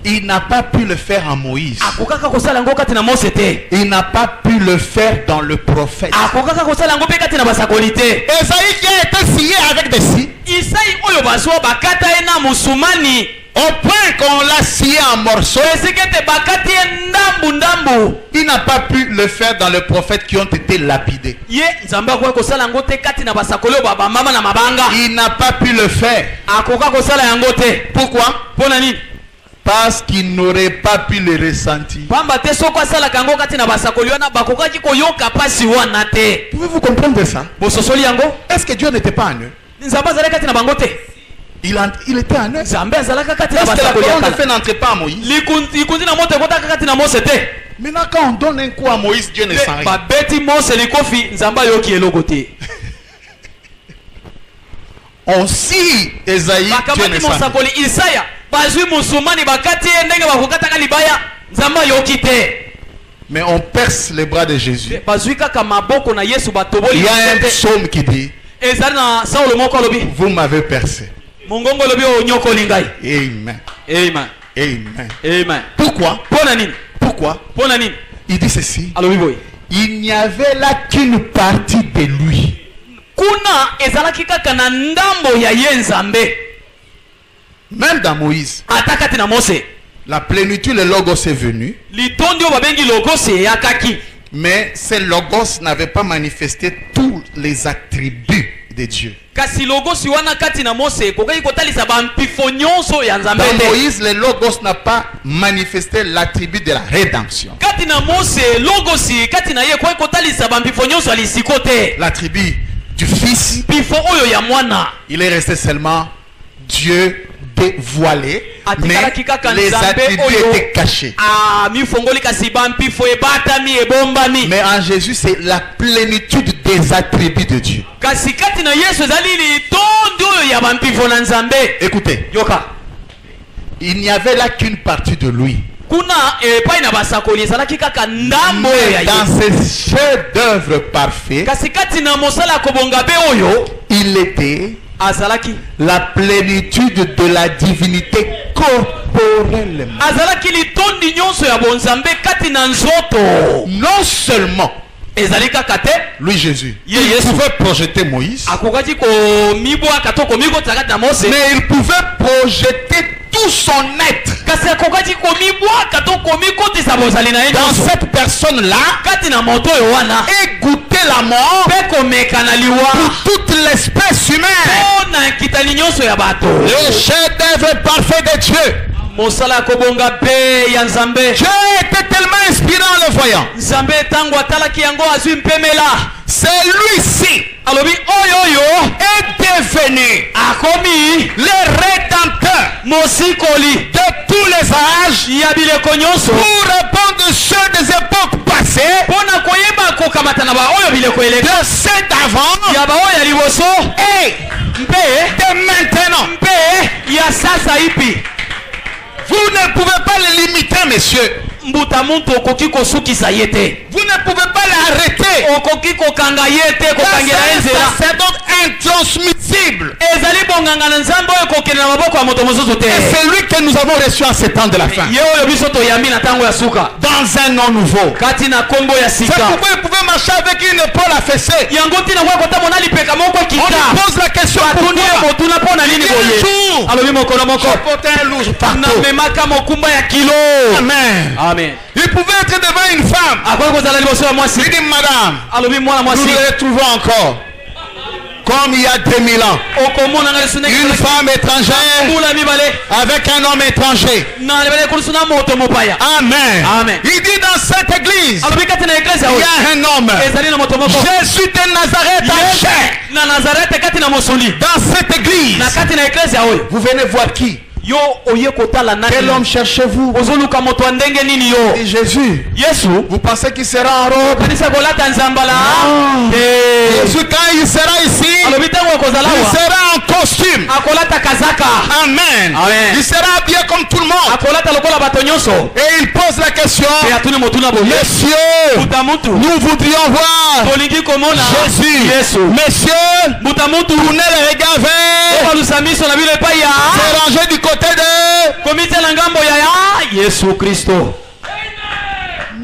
Il n'a pas pu le faire en Moïse. Il n'a pas pu le faire dans le prophète. Esaïe qui a été scié avec des scies. Au point qu'on l'a scié en morceaux. Il n'a pas pu le faire dans les prophètes qui ont été lapidés. Il n'a pas pu le faire. Pourquoi? Parce qu'il n'aurait pas pu le ressentir. Pouvez-vous comprendre ça? Est-ce que Dieu n'était pas en eux? Il était en eux. Est-ce que la parole de feu n'entrait pas à Moïse? Maintenant quand on donne un coup à Moïse, Dieu ne sent rien. On scie Esaïe, Dieu ne sent rien. Mais on perce les bras de Jésus. Il y a un psaume qui dit: vous m'avez percé. Amen.
Amen.
Amen.
Amen.
Pourquoi? Pourquoi? Il dit ceci: il n'y avait là qu'une partie de lui. Même dans Moïse, la plénitude, le logos est venu. Mais ce logos n'avait pas manifesté tous les attributs de Dieu. Dans Moïse, le logos n'a pas manifesté l'attribut de la rédemption. L'attribut du Fils, il est resté seulement Dieu dévoilé, mais les attributs étaient cachés. Mais en Jésus, c'est la plénitude des attributs de Dieu. Écoutez, il n'y avait là qu'une partie de lui. Mais dans ce chef-d'œuvre parfait, il était la plénitude de la divinité corporellement. Non seulement lui Jésus, il pouvait projeter Moïse, mais il pouvait projeter tout son être. Dans cette personne-là, et goûter la mort pour toute l'espèce humaine. Le chef-d'œuvre parfait de Dieu. Dieu était tellement inspirant en le voyant. Celui-ci est devenu le rédempteur de tous les âges pour répondre ceux des époques passées, de ceux d'avant et de maintenant. Vous ne pouvez pas le limiter, messieurs. Vous ne pouvez pas l'arrêter. C'est un sacerdoce intransmissible. Et c'est lui que nous avons reçu en ces temps de la fin. Dans un nom nouveau. C'est pourquoi vous pouvez marcher avec une épaule affaissée. On lui pose la question: pourquoi? Je portais un lourd partout. Amen.
Amen.
Il pouvait être devant une femme. Il dit: madame, nous le retrouvons encore comme il y a 2000 ans. Une femme étrangère avec un homme étranger. Amen.
Amen.
Il dit: dans cette église, il y a un homme, Jésus de Nazareth en chair. Dans cette église, vous venez voir qui? Quel homme cherchez-vous? Et Jésus, vous pensez qu'il sera en robe? Jésus, quand il sera ici, il sera en costume. Amen. Il sera habillé comme tout le monde. Et il pose la question. Messieurs, nous voudrions voir Jésus. Messieurs, tournez les regards vers. C'est rangé du côté de
Yesu Christo.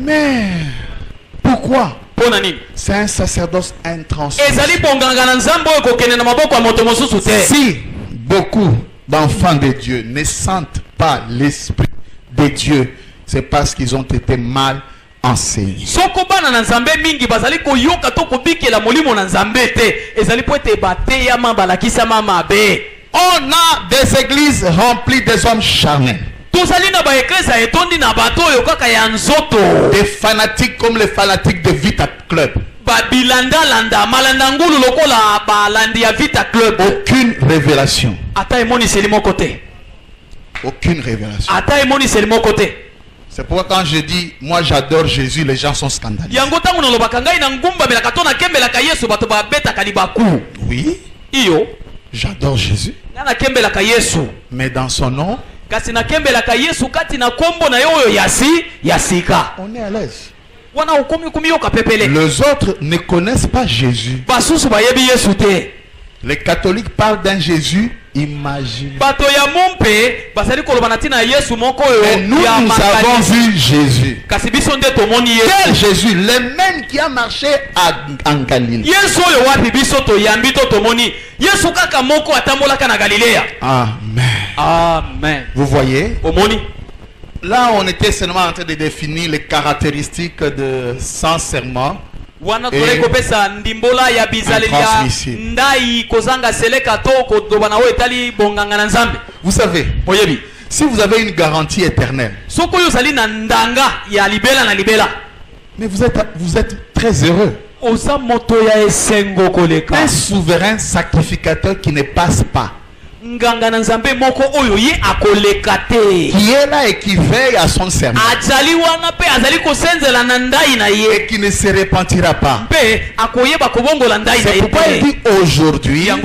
Mais pourquoi? C'est un sacerdoce intransmissible. Si beaucoup d'enfants de Dieu ne sentent pas l'esprit de Dieu, c'est parce qu'ils ont été mal enseignés. On a des églises remplies des hommes charnels. Des fanatiques comme les fanatiques de Vita Club. Aucune révélation. Aucune révélation. C'est pourquoi quand je dis moi j'adore Jésus, les gens sont scandalisés. Oui, j'adore Jésus. Mais dans son nom, on est à l'aise. Les autres ne connaissent pas Jésus. Les catholiques parlent d'un Jésus imaginaire. Et nous avons vu Jésus. Quel Jésus? Le même qui a marché en Galilée. Amen.
Amen.
Vous voyez? Là, on était seulement en train de définir les caractéristiques de sans-serment. Vous savez, si vous avez une garantie éternelle, mais vous êtes très heureux. Un souverain sacrificateur qui ne passe pas, qui est là et qui veille à son serment et qui ne se repentira pas. C'est pourquoi il dit aujourd'hui nous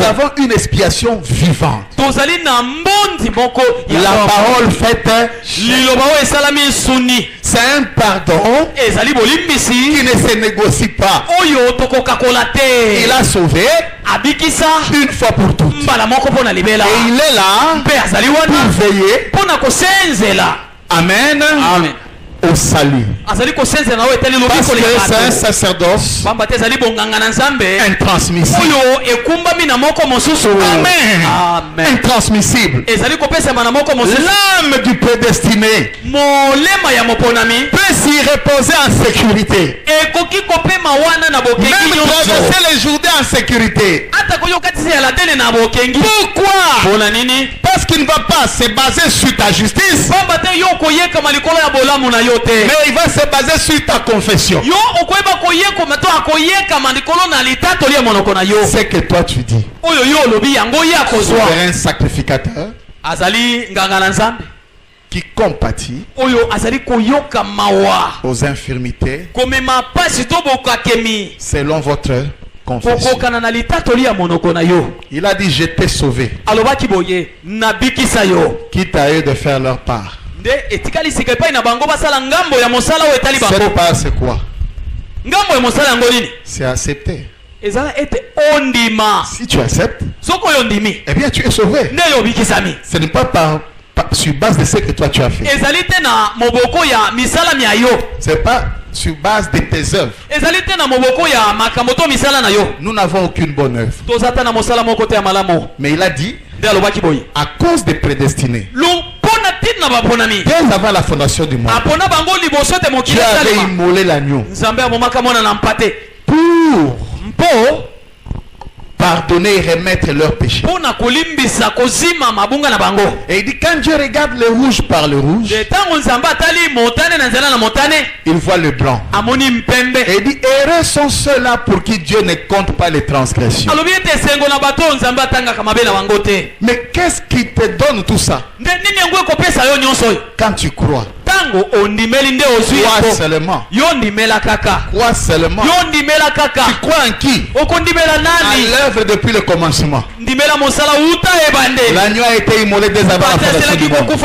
avons une expiation vivante, la parole faite. C'est un pardon qui ne se négocie pas. Il a sauvé une fois pour toutes. Et il est là pour veiller. Amen.
Amen.
Au salut. Parce que c'est un sacerdoce intransmissible. Amen. Intransmissible. L'âme du prédestiné peut s'y reposer en sécurité. Même traverser les journées en sécurité. Pourquoi? Parce qu'il ne va pas se baser sur ta justice, mais il va se baser sur ta confession. C'est que toi tu dis. Souverain sacrificateur qui compatit aux infirmités selon votre confession. Il a dit je t'ai sauvé, quitte à eux de faire leur part. Cette part c'est quoi? C'est accepter. Si tu acceptes, eh bien tu es sauvé. Ce n'est pas sur base de ce que toi tu as fait. C'est pas sur base de tes œuvres. Nous n'avons aucune bonne œuvre. Mais il a dit à cause des prédestinés, dès avant la fondation du monde, tu avais immolé l'agneau pour pardonner et remettre leurs péchés. Et il dit quand Dieu regarde le rouge par le rouge, il voit le blanc. Et il dit heureux sont ceux-là pour qui Dieu ne compte pas les transgressions. Mais qu'est-ce qui te donne tout ça? Quand tu crois.
Tango ondimeli nde ozwi.
Crois seulement.
Yo ndimela kaka.
Crois seulement.
Yo ndimela kaka.
Tu crois en qui?
Okondimela nani?
À l'œuvre depuis le commencement.
Ndimela mosala uta ebande.
L'agneau a été immolé dès avant la fondation du monde. Pas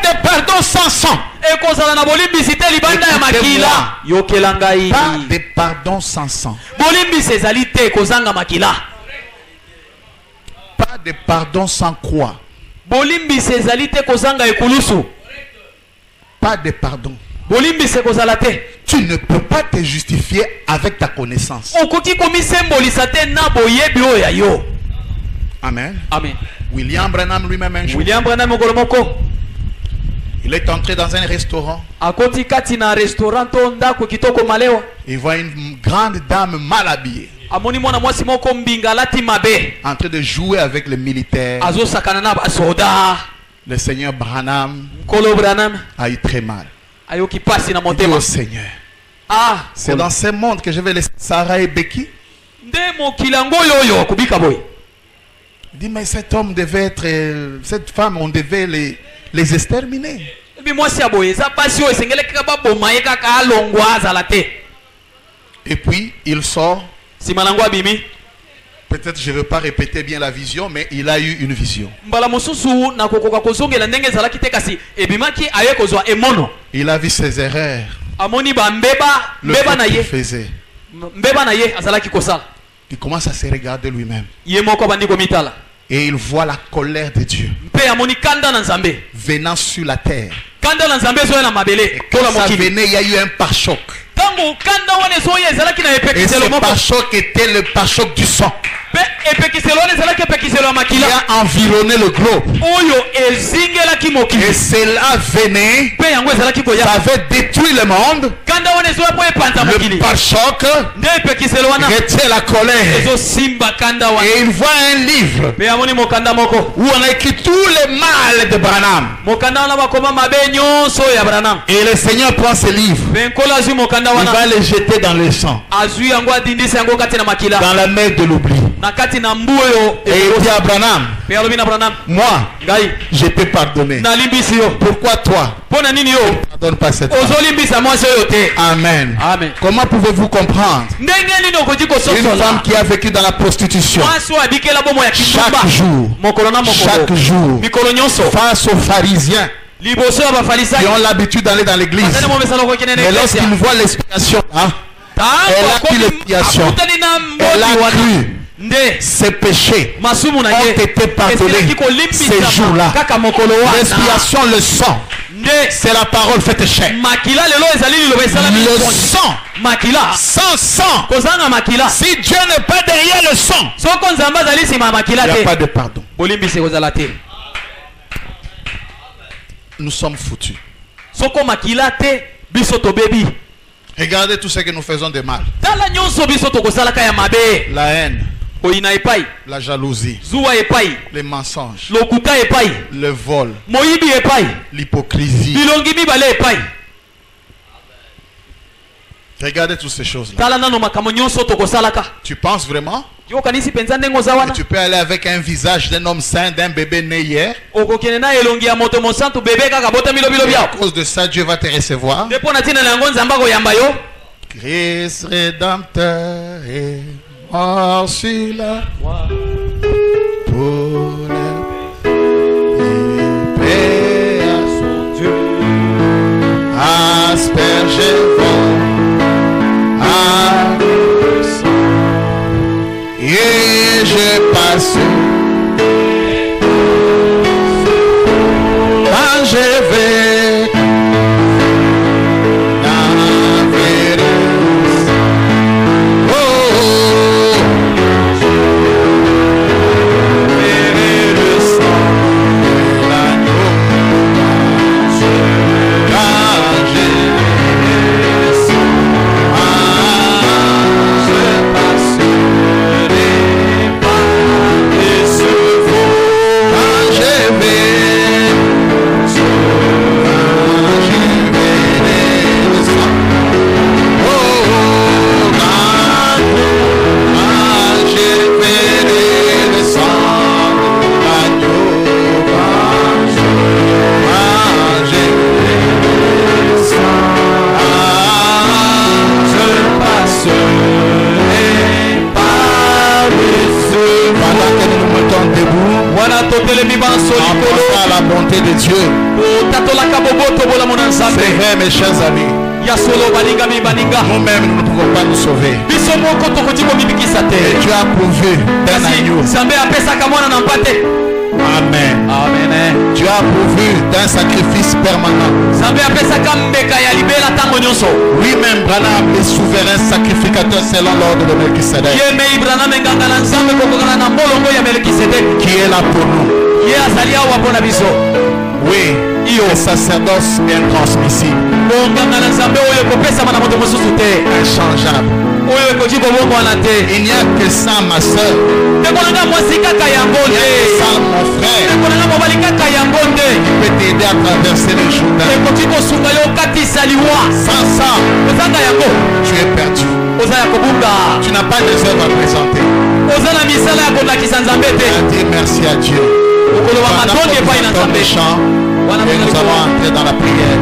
de pardon sans sang. Pas de pardon sans sang. Pas de pardon sans croix. Pas de pardon. Tu ne peux pas te justifier avec ta connaissance. Amen.
Amen.
William Branham lui-même un jour, il est entré dans un restaurant. Il voit une grande dame mal habillée en train de jouer avec les militaires. Le Seigneur Branham a eu très mal. Il dit au Seigneur, c'est dans ce monde que je vais laisser Sarah et Becky. Il dit, mais cet homme devait être, cette femme, on devait les exterminer. Et puis, il sort. Peut-être je ne veux pas répéter bien la vision, mais il a eu une vision. Il a vu ses erreurs. Le fait qu'il faisait. Il commence à se regarder lui-même. Et il voit la colère de Dieu venant sur la terre. Et quand ça venait, il y a eu un pare-choc. Et ce pare-choc était le pare-choc du sang qui a environné le globe. Et cela venait, ça avait détruit le monde. Le pare-choc retient la colère. Et il voit un livre où on a écrit tout le mal de Branham. Et le Seigneur prend ce livre, il va le jeter dans le sang, dans la mer de l'oubli. Et il dit à Branham, moi, je t'ai pardonné. Pourquoi toi, tu ne pardonnes pas cette femme? Amen.
Amen.
Comment pouvez-vous comprendre une femme qui a vécu dans la prostitution chaque jour, face aux pharisiens qui ont l'habitude d'aller dans l'église? Mais lorsqu'ils voient l'expiation, elle a pris l'expiation, elle a cru. Ses péchés ont été pardonnés ces jours-là. L'expiation, le sang, c'est la parole faite chair. Le sang, sans sang, si Dieu n'est pas derrière le sang, il n'y a pas de pardon. Nous sommes foutus. Regardez tout ce que nous faisons de mal. La haine, la jalousie, les mensonges, le vol, l'hypocrisie. Regardez toutes ces choses-là. Tu penses vraiment que tu peux aller avec un visage d'un homme saint, d'un bébé né hier? Et à cause de ça, Dieu va te recevoir. Christ Rédempteur est mort sur la croix pour la paix à son Dieu. Aspergez vos et je passe quand je vais dans la vérité. Oh, verrai le sang de l'agneau quand je descends. Je passe. à la bonté de Dieu. C'est vrai, mes chers amis. Nous-mêmes, nous ne pouvons pas nous sauver. Et Dieu a pourvu d'un agneau. Amen. Amen. Dieu a pourvu d'un sacrifice permanent. Lui-même, Branham, est souverain sacrificateur selon l'ordre de Melchisedec. Qui est là pour nous. Oui. Le sacerdoce intransmissible. Inchangeable. Il n'y a que ça, ma soeur. Il n'y a que ça, mon frère. Il peut t'aider à traverser le Jourdain. Sans ça, tu es perdu. Tu n'as pas de œuvres à présenter. Dire merci à Dieu. Et nous allons entrer dans la prière.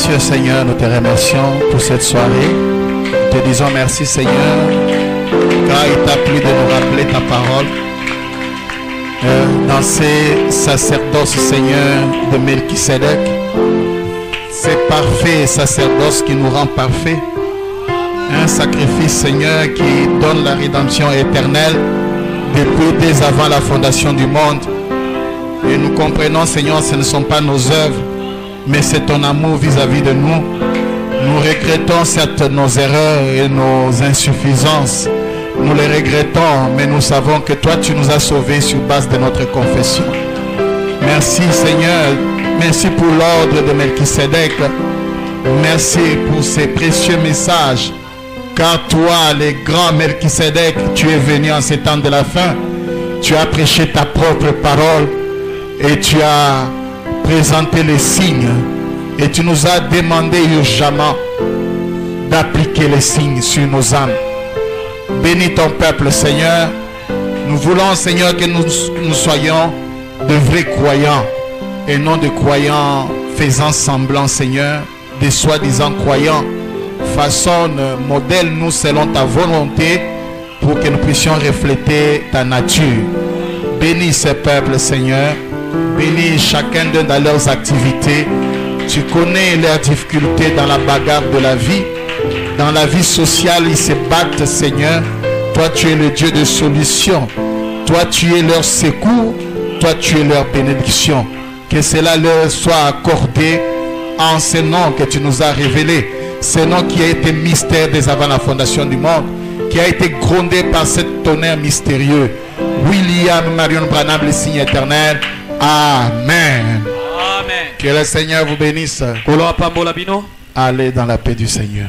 précieux Seigneur, nous te remercions pour cette soirée. Nous te disons merci Seigneur, car il t'a plu de nous rappeler ta parole. Dans ces sacerdoces Seigneur de Melchisedec, c'est parfait sacerdoce qui nous rend parfait. Un sacrifice Seigneur qui donne la rédemption éternelle depuis dès avant la fondation du monde. Et nous comprenons Seigneur, ce ne sont pas nos œuvres, mais c'est ton amour vis-à-vis de nous. Nous regrettons certes nos erreurs et nos insuffisances. Nous les regrettons, mais nous savons que toi tu nous as sauvés sur base de notre confession. Merci Seigneur, merci pour l'ordre de Melchisedec. Merci pour ces précieux messages. Car toi, le grand Melchisedec, tu es venu en ces temps de la fin. Tu as prêché ta propre parole et tu as présenté les signes. Et tu nous as demandé urgemment d'appliquer les signes sur nos âmes. Bénis ton peuple, Seigneur. Nous voulons, Seigneur, que nous soyons de vrais croyants et non de croyants faisant semblant, Seigneur, des soi-disant croyants. Façonne, modèle-nous selon ta volonté pour que nous puissions refléter ta nature. Bénis ce peuple, Seigneur. Bénis chacun d'eux dans leurs activités. Tu connais leurs difficultés dans la bagarre de la vie. Dans la vie sociale, ils se battent, Seigneur. Toi, tu es le Dieu de solution. Toi, tu es leur secours. Toi, tu es leur bénédiction. Que cela leur soit accordé en ce nom que tu nous as révélé. Ce nom qui a été mystère dès avant la fondation du monde, qui a été grondé par ce tonnerre mystérieux. William Marion Branham, le signe éternel. Amen.
Amen.
Que le Seigneur vous bénisse. Allez dans la paix du Seigneur.